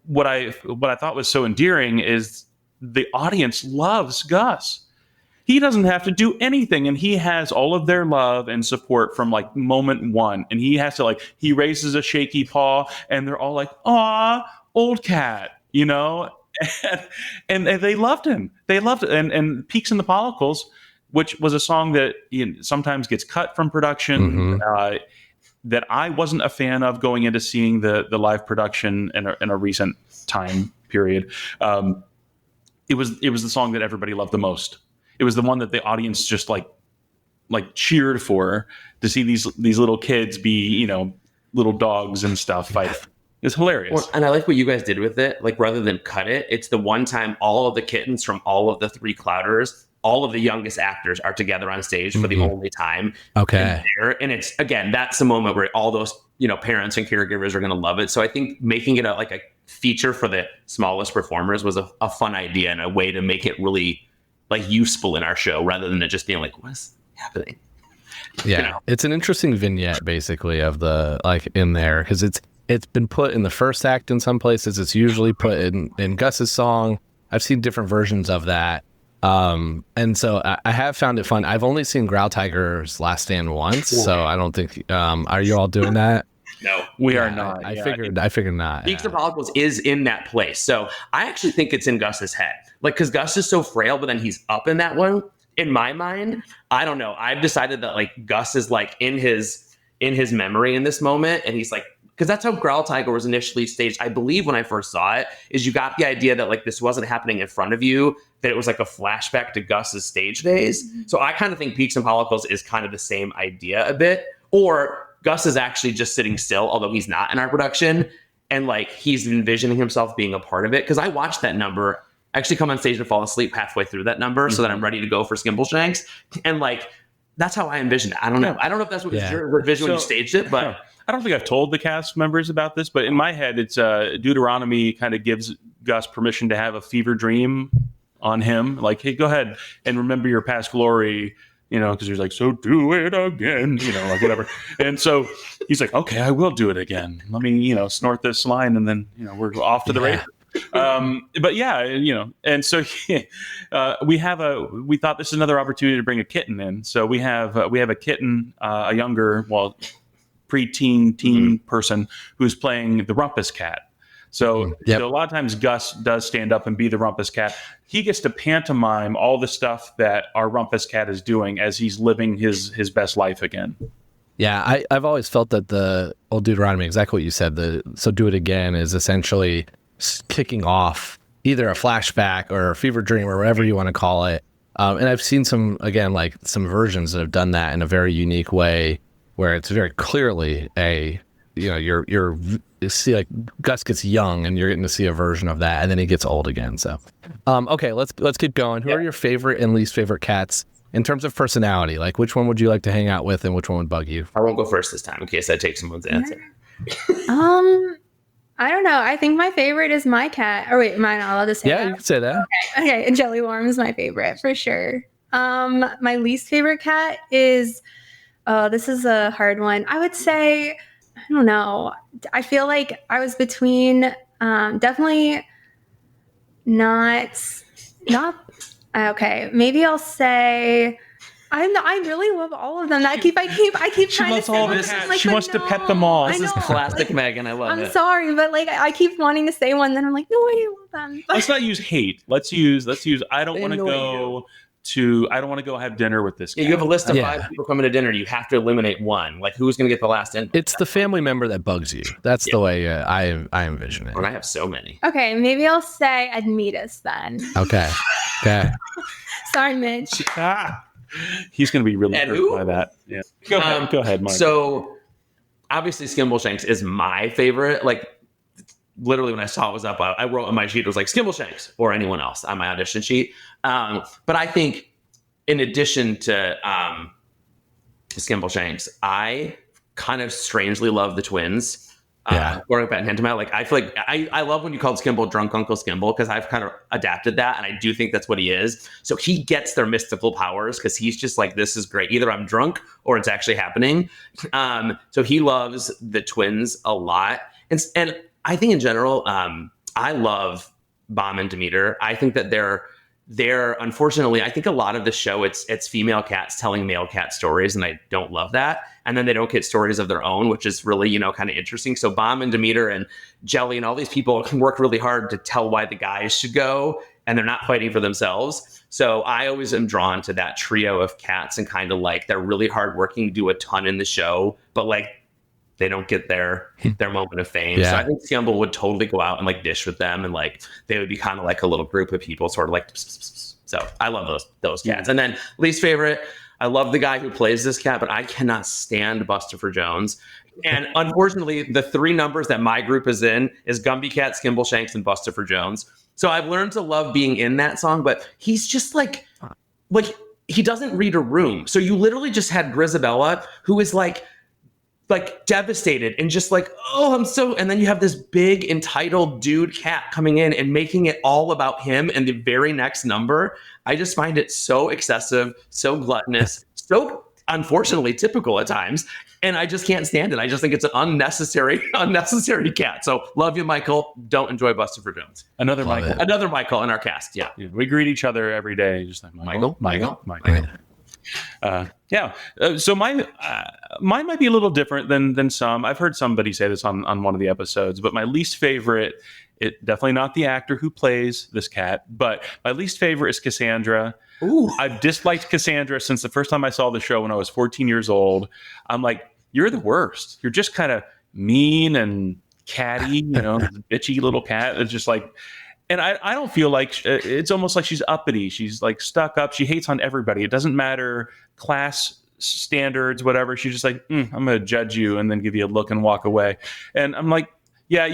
what I thought was so endearing is the audience loves Gus. He doesn't have to do anything, and he has all of their love and support from moment one. And he has to he raises a shaky paw, and they're all like, "Aw, old cat," and they loved him. They loved it. And Peaks and the Follicles, which was a song that sometimes gets cut from production, that I wasn't a fan of going into seeing the live production in a recent time period. It was the song that everybody loved the most. It was the one that the audience just cheered for, to see these little kids be, little dogs and stuff fight. It's hilarious. Well, and I like what you guys did with it. Rather than cut it, it's the one time all of the kittens from all of the three Clouders, all of the youngest actors are together on stage for the only time. Okay. And it's, again, that's the moment where all those, parents and caregivers are going to love it. So I think making it a feature for the smallest performers was a fun idea and a way to make it really useful in our show, rather than it just being what's happening. Yeah. It's an interesting vignette basically of the, in there, because it's been put in the first act in some places. It's usually put in Gus's song. I've seen different versions of that. And so I have found it fun. I've only seen Growl Tiger's Last Stand once, so I don't think, are you all doing that? No, we are not. I figured not. Peaks and Follicles is in that place. So I actually think it's in Gus's head. Because Gus is so frail, but then he's up in that one. In my mind, I don't know. I've decided that Gus is in his memory in this moment. And he's because that's how Growl Tiger was initially staged. I believe when I first saw it, is you got the idea that this wasn't happening in front of you, that it was a flashback to Gus's stage days. So I kind of think Peaks and Follicles is kind of the same idea a bit. Or Gus is actually just sitting still, although he's not in our production. And he's envisioning himself being a part of it. Because I watched that number, actually come on stage and fall asleep halfway through that number so that I'm ready to go for Skimbleshanks. And that's how I envisioned it. I don't know. I don't know if that's what your vision when you staged it, but I don't think I've told the cast members about this, but in my head, it's Deuteronomy kind of gives Gus permission to have a fever dream on him. Like, hey, go ahead and remember your past glory, because he's like, so do it again, like whatever. And so he's like, okay, I will do it again. Let me, snort this line, and then, we're off to the races. But yeah, and so we thought this is another opportunity to bring a kitten in. So we have a kitten, a younger, teen person who's playing the Rumpus Cat. So a lot of times Gus does stand up and be the Rumpus Cat. He gets to pantomime all the stuff that our Rumpus Cat is doing as he's living his best life again. Yeah, I've always felt that the old Deuteronomy, exactly what you said, so do it again is essentially kicking off either a flashback or a fever dream or whatever you want to call it. And I've seen some versions that have done that in a very unique way where it's very clearly you see like Gus gets young and you're getting to see a version of that, and then he gets old again. So, okay, let's keep going. Who are your favorite and least favorite cats in terms of personality? Like, which one would you like to hang out with, and which one would bug you? I won't go first this time in case I take someone's answer. I don't know. I think my favorite is my cat. Or wait, am I not allowed to say that? Yeah, you can say that. Okay. And Jellylorum is my favorite for sure. My least favorite cat is. This is a hard one. I would say. I don't know. I feel like I was between definitely not okay. Maybe I'll say I really love all of them. I keep trying to say all the cats. She wants to pet them all. This is classic Megan. I love it. I'm sorry, but I keep wanting to say one, then I'm like, no, I love them. Let's not use hate. Let's use I don't want to go have dinner with this guy. Yeah, you have a list of 5 people coming to dinner. You have to eliminate one. Like, who's going to get the last in? It's the family member that bugs you. That's the way I envision it. And I have so many. Okay, maybe I'll say Admetus then. Okay. Sorry, Mitch. He's going to be really hurt by that. Yeah. Go ahead, Mike. So, obviously, Skimbleshanks is my favorite. Like, literally when I saw it was up, I wrote on my sheet, it was like Skimbleshanks or anyone else on my audition sheet. But I think in addition to Skimbleshanks, I kind of strangely love the twins. Growing up at Hintermouth, like I feel like I love when you called Skimble Drunk Uncle Skimble, because I've kind of adapted that, and I do think that's what he is. So he gets their mystical powers because he's just like, this is great. Either I'm drunk or it's actually happening. So he loves the twins a lot, and I think in general, I love Bomb and Demeter. I think that they're unfortunately, I think a lot of the show, it's female cats telling male cat stories, and I don't love that. And then they don't get stories of their own, which is really, kind of interesting. So Bomb and Demeter and Jelly and all these people can work really hard to tell why the guys should go, and they're not fighting for themselves. So I always am drawn to that trio of cats, and kind of like they're really hardworking, do a ton in the show, but like they don't get their moment of fame. Yeah. So I think Skimble would totally go out and like dish with them, and like they would be kind of like a little group of people, sort of like. So I love those cats. And then least favorite, I love the guy who plays this cat, but I cannot stand Bustopher Jones. And unfortunately, the 3 numbers that my group is in is Gumby Cat, Skimbleshanks, and Bustopher Jones. So I've learned to love being in that song, but he's just like he doesn't read a room. So you literally just had Grisabella, who is like devastated and just like, and then you have this big entitled dude cat coming in and making it all about him in the very next number. I just find it so excessive, so gluttonous, so unfortunately typical at times. And I just can't stand it. I just think it's an unnecessary cat. So love you, Michael. Don't enjoy Bustopher Jones. Another Michael in our cast. Yeah. We greet each other every day. Just like Michael. So mine might be a little different than some. I've heard somebody say this on one of the episodes, but my least favorite, it definitely not the actor who plays this cat, but my least favorite is Cassandra. Ooh. I've disliked Cassandra since the first time I saw the show when I was 14 years old. I'm like, you're the worst. You're just kind of mean and catty, bitchy little cat. It's just like, and I don't feel like it's almost like she's uppity. She's like stuck up. She hates on everybody. It doesn't matter class standards, whatever. She's just like, I'm going to judge you and then give you a look and walk away. And I'm like, Yeah,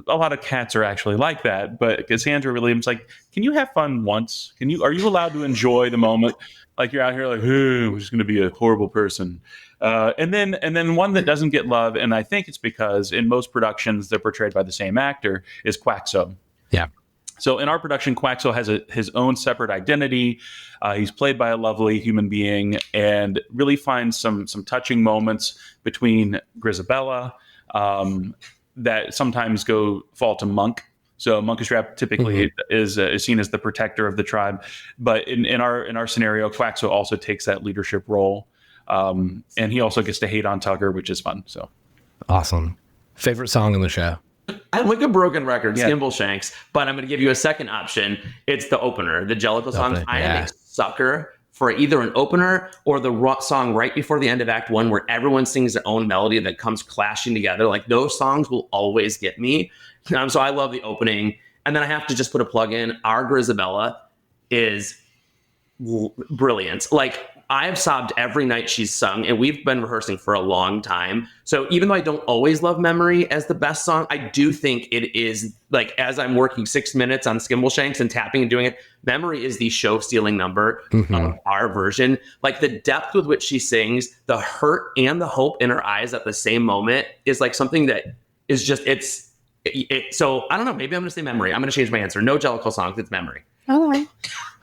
a lot of cats are actually like that, but Cassandra Williams, like, can you have fun once? Are you allowed to enjoy the moment? Like you're out here like, hey, I'm just going to be a horrible person. And then one that doesn't get love, and I think it's because in most productions they're portrayed by the same actor, is Quaxo. Yeah. So in our production, Quaxo has his own separate identity. He's played by a lovely human being, and really finds some touching moments between Grisabella that sometimes fall to Monk. So Monkistrap typically is seen as the protector of the tribe, but in our scenario, Quaxo also takes that leadership role, and he also gets to hate on Tugger, which is fun. So awesome. Favorite song in the show? I'm like a broken record, Skimbleshanks, but I'm going to give you a second option. It's the opener, the Jellicle song. I am a sucker for either an opener or the song right before the end of Act 1 where everyone sings their own melody that comes clashing together. Like, those songs will always get me. So I love the opening. And then I have to just put a plug in. Our Grisabella is brilliant. Like, I've sobbed every night she's sung, and we've been rehearsing for a long time. So even though I don't always love Memory as the best song, I do think it is, like, as I'm working 6 minutes on Skimbleshanks and tapping and doing it, Memory is the show-stealing number of our version. Like, the depth with which she sings, the hurt and the hope in her eyes at the same moment is like something that is just, so I don't know, maybe I'm going to say Memory. I'm going to change my answer. No Jellicle songs, it's Memory. Okay.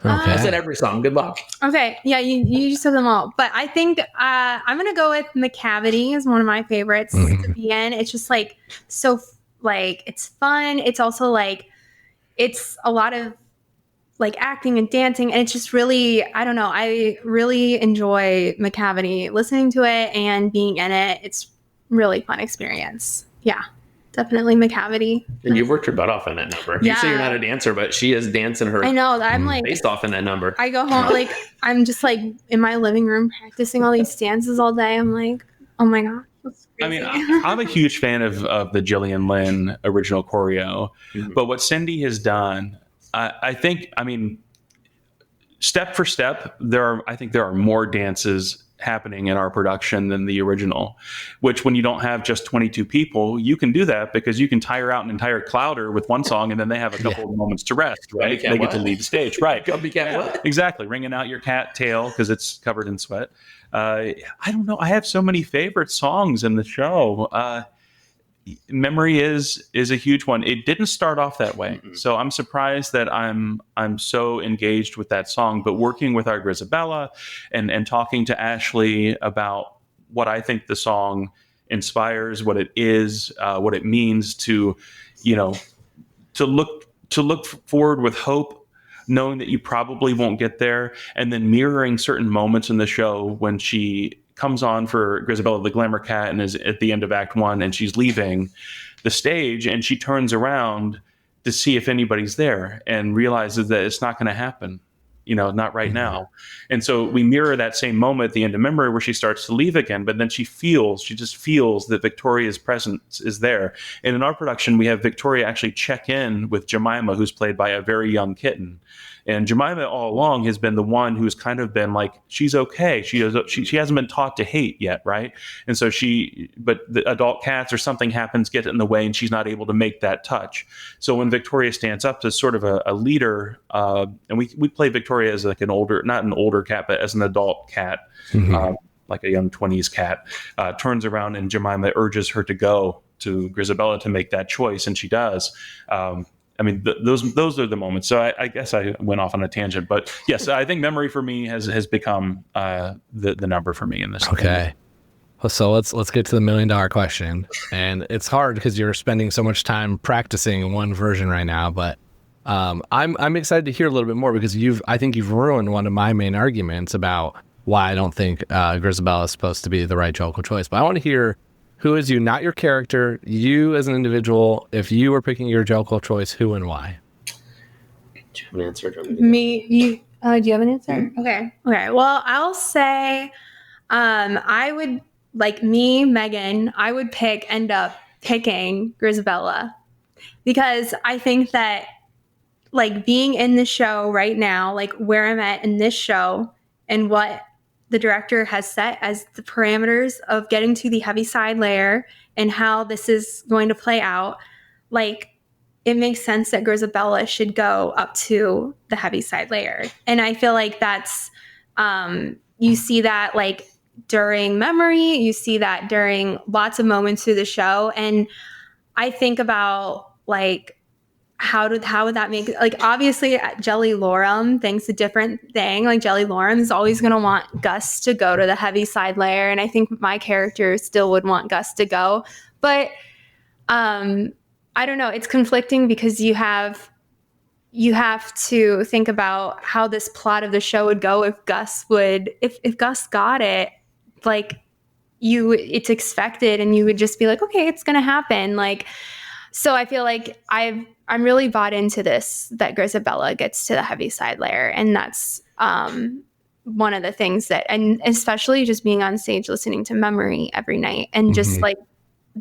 I said every song. Good luck. Okay. Yeah, you said them all. But I think I'm going to go with McCavity as one of my favorites to be in. It's just like, so like, it's fun. It's also like, it's a lot of like acting and dancing. And it's just really, I don't know. I really enjoy McCavity, listening to it and being in it. It's really fun experience. Yeah. Definitely McCavity. And you've worked your butt off in that number. Yeah. You say you're not a dancer, but she is dancing her. I know. I'm like based off in that number. I go home, like, I'm just like in my living room practicing all these dances all day. I'm like, oh my God. I mean, I'm a huge fan of the Gillian Lynn original choreo, but what Cindy has done, I think, I mean, step for step, I think there are more dances happening in our production than the original, which when you don't have just 22 people, you can do that because you can tire out an entire clouder with one song and then they have a couple of moments to rest, right? They get to leave the stage, right? Exactly. Wringing out your cat tail because it's covered in sweat. I don't know. I have so many favorite songs in the show. Memory is a huge one. It didn't start off that way, so I'm surprised that I'm so engaged with that song. But working with our Grisabella and talking to Ashley about what I think the song inspires, what it is, what it means to, to look forward with hope, knowing that you probably won't get there, and then mirroring certain moments in the show when she comes on for Grisabella the Glamour Cat and is at the end of Act 1 and she's leaving the stage and she turns around to see if anybody's there and realizes that it's not going to happen, not right now. And so we mirror that same moment at the end of Memory where she starts to leave again, but then she just feels that Victoria's presence is there. And in our production, we have Victoria actually check in with Jemima, who's played by a very young kitten. And Jemima all along has been the one who's kind of been like, she's okay. She hasn't been taught to hate yet, right? And so but the adult cats or something happens, get in the way, and she's not able to make that touch. So when Victoria stands up as sort of a leader, and we play Victoria as like not an older cat, but as an adult cat, like a young 20s cat, turns around and Jemima urges her to go to Grisabella to make that choice, and she does. I mean, those are the moments. So I guess I went off on a tangent, but yes, I think Memory for me has become the number for me in this. Okay. Well, so let's get to the $1 million question, and it's hard because you're spending so much time practicing one version right now. But I'm excited to hear a little bit more because I think you've ruined one of my main arguments about why I don't think Grisabella is supposed to be the right Jellicle choice. But I want to hear. Who is you, not your character, you as an individual. If you were picking your Jellicle choice, who and why? Do you have an answer? Me, you. Do you have an answer? Mm-hmm. Okay. Well, I'll say, I would Megan. I would end up picking Grisabella because I think that like being in the show right now, like where I'm at in this show, and what the director has set as the parameters of getting to the heavy side layer and how this is going to play out, like, it makes sense that Grisabella should go up to the Heaviside layer. And I feel like that's, you see that like during Memory, you see that during lots of moments through the show. And I think about like, how would that make, like, obviously Jellylorum thinks a different thing. Like, Jellylorum is always going to want Gus to go to the Heaviside layer. And I think my character still would want Gus to go. But, I don't know. It's conflicting because you have to think about how this plot of the show would go if Gus got it, like, it's expected and you would just be like, okay, it's going to happen. Like, so I feel like I'm really bought into this, that Grisabella gets to the Heaviside layer. And that's, one of the things that, and especially just being on stage, listening to Memory every night and just like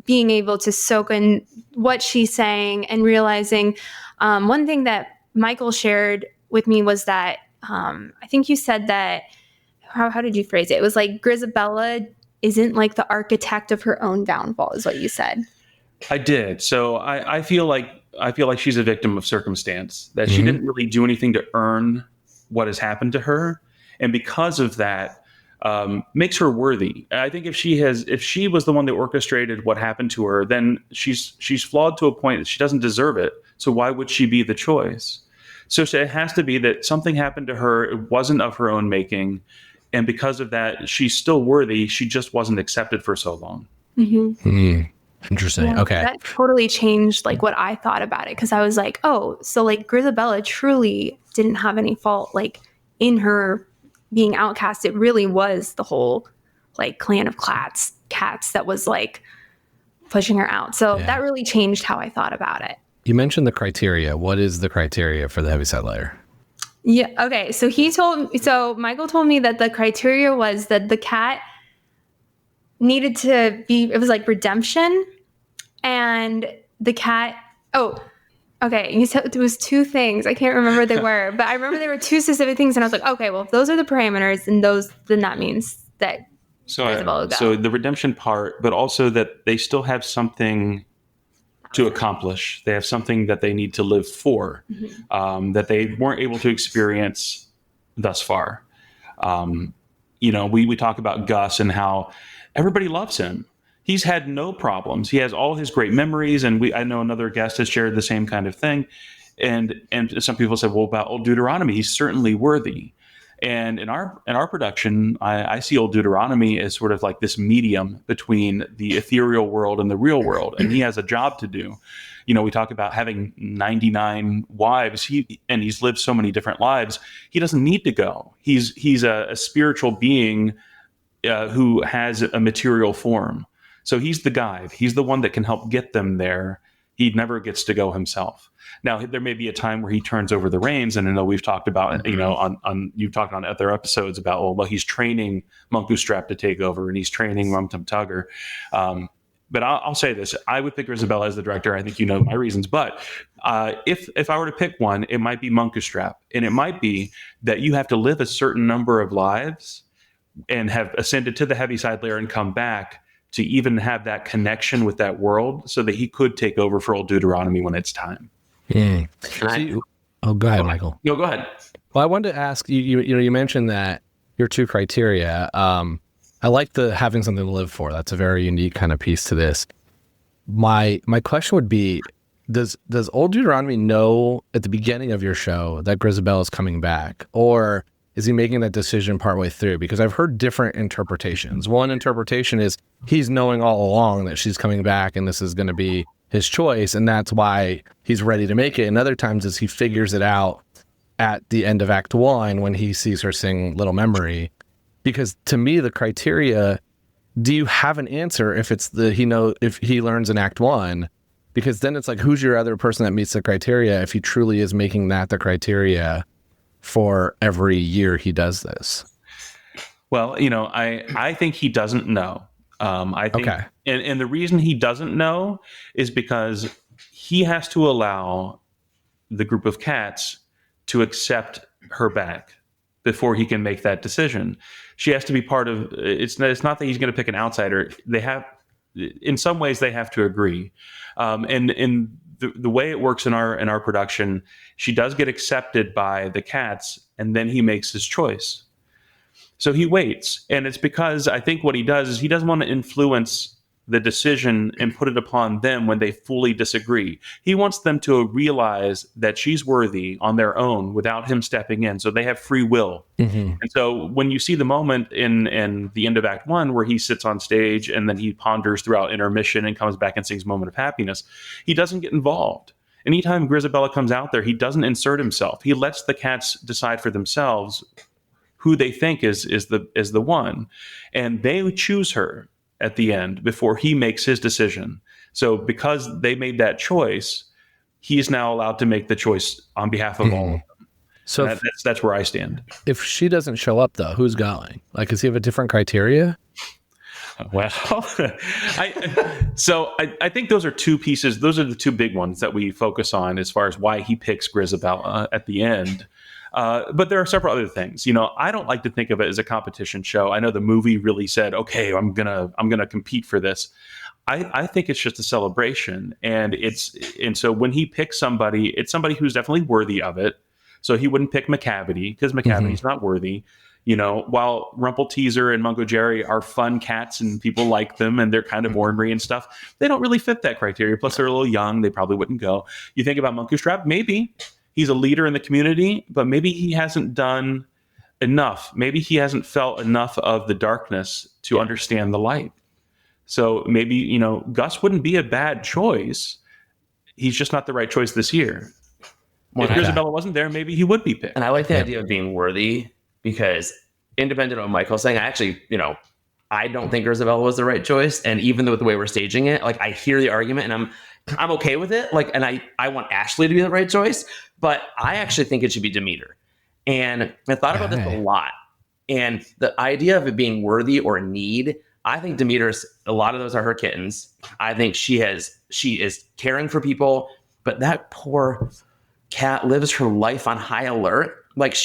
being able to soak in what she's saying and realizing, one thing that Michael shared with me was that, I think you said that, how did you phrase it? It was like Grisabella isn't like the architect of her own downfall, is what you said. I did. So I feel like she's a victim of circumstance, that she didn't really do anything to earn what has happened to her. And because of that, makes her worthy. I think if she was the one that orchestrated what happened to her, then she's flawed to a point that she doesn't deserve it. So why would she be the choice? So it has to be that something happened to her. It wasn't of her own making. And because of that, she's still worthy. She just wasn't accepted for so long. Interesting. Yeah, okay. That totally changed like what I thought about it. Cause I was like, oh, so like Grisabella truly didn't have any fault like in her being outcast. It really was the whole like clan of cats that was like pushing her out. So that really changed how I thought about it. You mentioned the criteria. What is the criteria for the Heaviside layer? Yeah. Okay. So Michael told me that the criteria was that the cat needed to be, it was like redemption, and the cat, okay, you said there was two things. I can't remember what they were, but I remember there were two specific things, and I was like, okay, well, if those are the parameters, then that means that Isabella will go. So the redemption part, but also that they still have something to accomplish. They have something that they need to live for, that they weren't able to experience thus far. We talk about Gus and how everybody loves him. He's had no problems. He has all his great memories, and I know another guest has shared the same kind of thing. And some people said, well, about Old Deuteronomy, he's certainly worthy. And in our production, I see Old Deuteronomy as sort of like this medium between the ethereal world and the real world, and he has a job to do. We talk about having 99 wives, and he's lived so many different lives. He doesn't need to go. He's a spiritual being who has a material form. So he's the guide. He's the one that can help get them there. He never gets to go himself. Now, there may be a time where he turns over the reins, and I know we've talked about, you've talked on other episodes about, well, he's training Munkustrap to take over, and he's training Rum Tum Tugger. But I'll say this: I would pick Isabella as the director. I think you know my reasons. But if I were to pick one, it might be Munkustrap, and it might be that you have to live a certain number of lives and have ascended to the Heaviside layer and come back to even have that connection with that world, so that he could take over for Old Deuteronomy when it's time. Go ahead, Michael. No, go ahead. Well, I wanted to ask you. You mentioned that your two criteria. I like the having something to live for. That's a very unique kind of piece to this. My question would be: Does Old Deuteronomy know at the beginning of your show that Grisabella is coming back, or is he making that decision partway through? Because I've heard different interpretations. One interpretation is he's knowing all along that she's coming back and this is going to be his choice, and that's why he's ready to make it. And other times is he figures it out at the end of Act 1 when he sees her sing Little Memory. Because to me, the criteria, do you have an answer if it's if he learns in Act 1? Because then it's like, who's your other person that meets the criteria if he truly is making that the criteria for every year he does this? Well, I think he doesn't know. I think, okay. And the reason he doesn't know is because he has to allow the group of cats to accept her back before he can make that decision. She has to be part of, it's not that he's going to pick an outsider. in some ways they have to agree. And in the way it works in our production, she does get accepted by the cats, and then he makes his choice. So he waits, and it's because I think what he does is he doesn't want to influence the decision and put it upon them when they fully disagree. He wants them to realize that she's worthy on their own without him stepping in, so they have free will. And so when you see the moment in the end of Act 1 where he sits on stage and then he ponders throughout intermission and comes back and sings Moment of Happiness, he doesn't get involved. Anytime Grizabella comes out there, he doesn't insert himself. He lets the cats decide for themselves who they think is the one, and they choose her at the end before he makes his decision. So because they made that choice, he is now allowed to make the choice on behalf of all of them. So that's where I stand. If she doesn't show up, though, who's going? Like, does he have a different criteria? Well, I think those are two pieces. Those are the two big ones that we focus on as far as why he picks Grizabella at the end. But there are several other things. I don't like to think of it as a competition show. I know the movie really said, okay, I'm gonna compete for this. I think it's just a celebration, and so when he picks somebody, it's somebody who's definitely worthy of it. So he wouldn't pick McCavity because McCavity's not worthy. While Rumpelteazer and Mungo Jerry are fun cats and people like them and they're kind of ornery and stuff, they don't really fit that criteria. Plus, they're a little young. They probably wouldn't go. You think about Monkey Strap, maybe he's a leader in the community, but maybe he hasn't done enough. Maybe he hasn't felt enough of the darkness to understand the light. So maybe, Gus wouldn't be a bad choice. He's just not the right choice this year. If Grizabella wasn't there, maybe he would be picked. And I like the idea of being worthy because independent of what Michael's saying, I actually, I don't think Grizabella was the right choice. And even with the way we're staging it, like I hear the argument and I'm okay with it. Like, and I want Ashley to be the right choice, but I actually think it should be Demeter. And I thought about this a lot. And the idea of it being worthy or need, I think Demeter's, a lot of those are her kittens. I think she is caring for people, but that poor cat lives her life on high alert. Like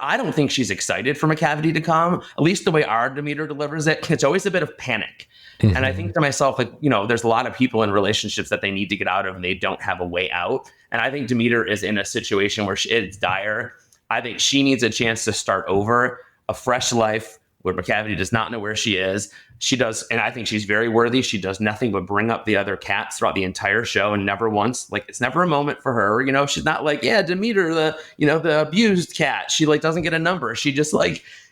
I don't think she's excited for McCavity to come, at least the way our Demeter delivers it. It's always a bit of panic. And I think to myself, like, there's a lot of people in relationships that they need to get out of and they don't have a way out. And I think Demeter is in a situation where it's dire. I think she needs a chance to start over, a fresh life where McCavity does not know where she is. She does, and I think she's very worthy. She does nothing but bring up the other cats throughout the entire show, and never once, like, it's never a moment for her. She's not like, yeah, Demeter, the abused cat. She doesn't get a number. She just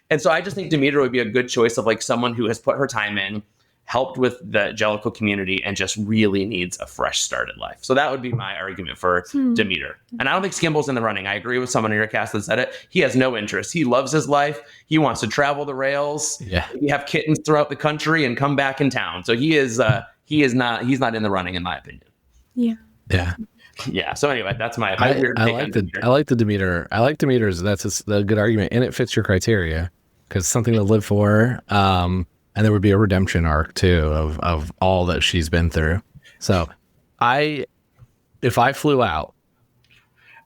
and so I just think Demeter would be a good choice of someone who has put her time in, helped with the Jellicle community, and just really needs a fresh start in life. So that would be my argument for Demeter. And I don't think Skimble's in the running. I agree with someone in your cast that said it. He has no interest. He loves his life. He wants to travel the rails. Yeah. He have kittens throughout the country and come back in town. So he's not in the running, in my opinion. Yeah. Yeah. Yeah. So anyway, that's my weird I take like on the Demeter. I like the Demeter. I like Demeter's. That's a good argument, and it fits your criteria because something to live for. And there would be a redemption arc too of all that she's been through. So if I flew out,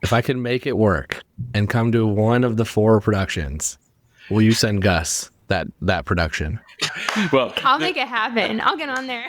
if I could make it work and come to one of the 4 productions, will you send Gus that production? Well, I'll make it happen. I'll get on there.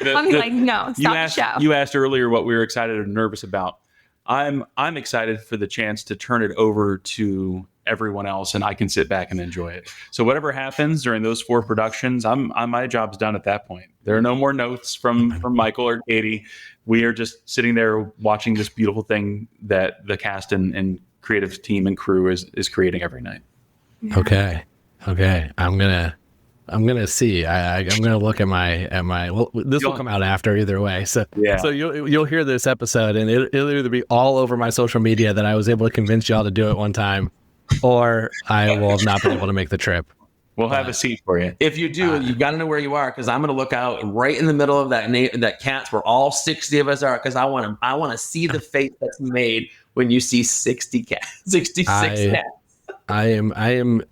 I'll be like, no, stop the show. You asked earlier what we were excited or nervous about. I'm excited for the chance to turn it over to everyone else, and I can sit back and enjoy it. So whatever happens during those 4 productions, my job's done at that point. There are no more notes from Michael or Katie. We are just sitting there watching this beautiful thing that the cast and creative team and crew is creating every night. Yeah. Okay. I'm gonna see. I'm gonna look at my. Well, this will come out after either way. So yeah. So you'll hear this episode, and it'll either be all over my social media that I was able to convince y'all to do it one time, or I will have not been able to make the trip. We'll have a seat for you. If you do, you got to know where you are, because I'm going to look out right in the middle of that cats where all 60 of us are, because I want to see the face that's made when you see 66 cats. I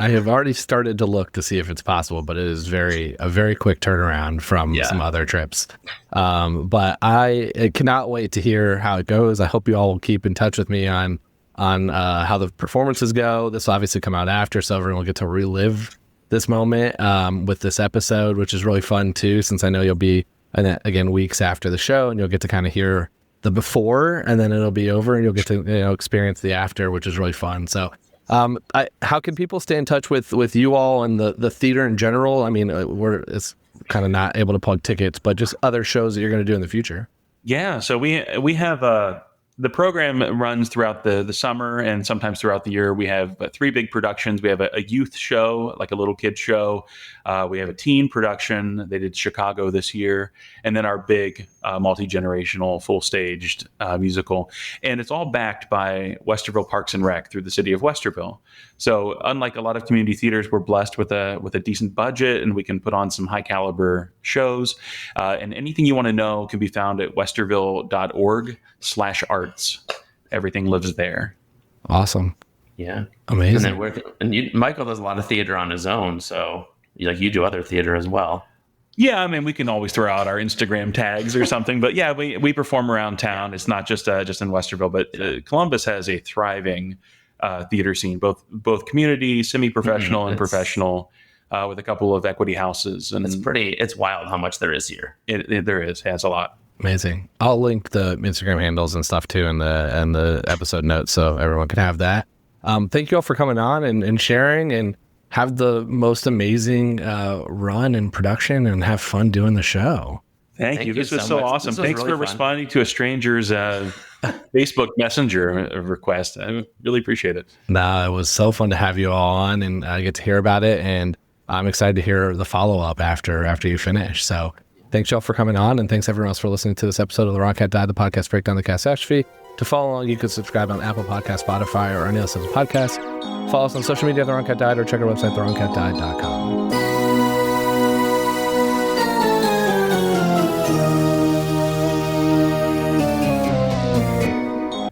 have already started to look to see if it's possible, but it is a very quick turnaround from some other trips. But I cannot wait to hear how it goes. I hope you all will keep in touch with me on how the performances go. This will obviously come out after, so everyone will get to relive this moment with this episode, which is really fun too, since I know you'll be and then again weeks after the show, and you'll get to kind of hear the before, and then it'll be over, and you'll get to experience the after, which is really fun. So, how can people stay in touch with you all and the theater in general? I mean, it's kind of not able to plug tickets, but just other shows that you're going to do in the future. Yeah, so we have the program runs throughout the summer and sometimes throughout the year. We have 3 big productions. We have a youth show, like a little kid show. We have a teen production. They did Chicago this year. And then our big multi-generational, full-staged musical. And it's all backed by Westerville Parks and Rec through the city of Westerville. So unlike a lot of community theaters, we're blessed with a decent budget, and we can put on some high-caliber shows. And anything you want to know can be found at westerville.org/arts. Everything lives there. Awesome. Yeah. Amazing. And then Michael does a lot of theater on his own, so you do other theater as well. Yeah, I mean, we can always throw out our Instagram tags or something, but yeah, we perform around town. It's not just in Westerville, but Columbus has a thriving theater scene, both community, semi-professional, and professional, with a couple of equity houses. And it's wild how much there is here. There is. Yeah, it's a lot. Amazing. I'll link the Instagram handles and stuff too in the episode notes, so everyone can have that. Thank you all for coming on and sharing, and have the most amazing run and production, and have fun doing the show. Thank you. This was so awesome. Thanks really for responding to a stranger's Facebook Messenger request. I really appreciate it. It was so fun to have you all on, and I get to hear about it, and I'm excited to hear the follow-up after you finish. So thanks y'all for coming on, and thanks everyone else for listening to this episode of The Wrong Cat Died, the podcast breakdown the catastrophe. To follow along, you can subscribe on Apple Podcasts, Spotify, or any other podcast. Follow us on social media, The Wrong Cat Died, or check our website, thewrongcatdied.com.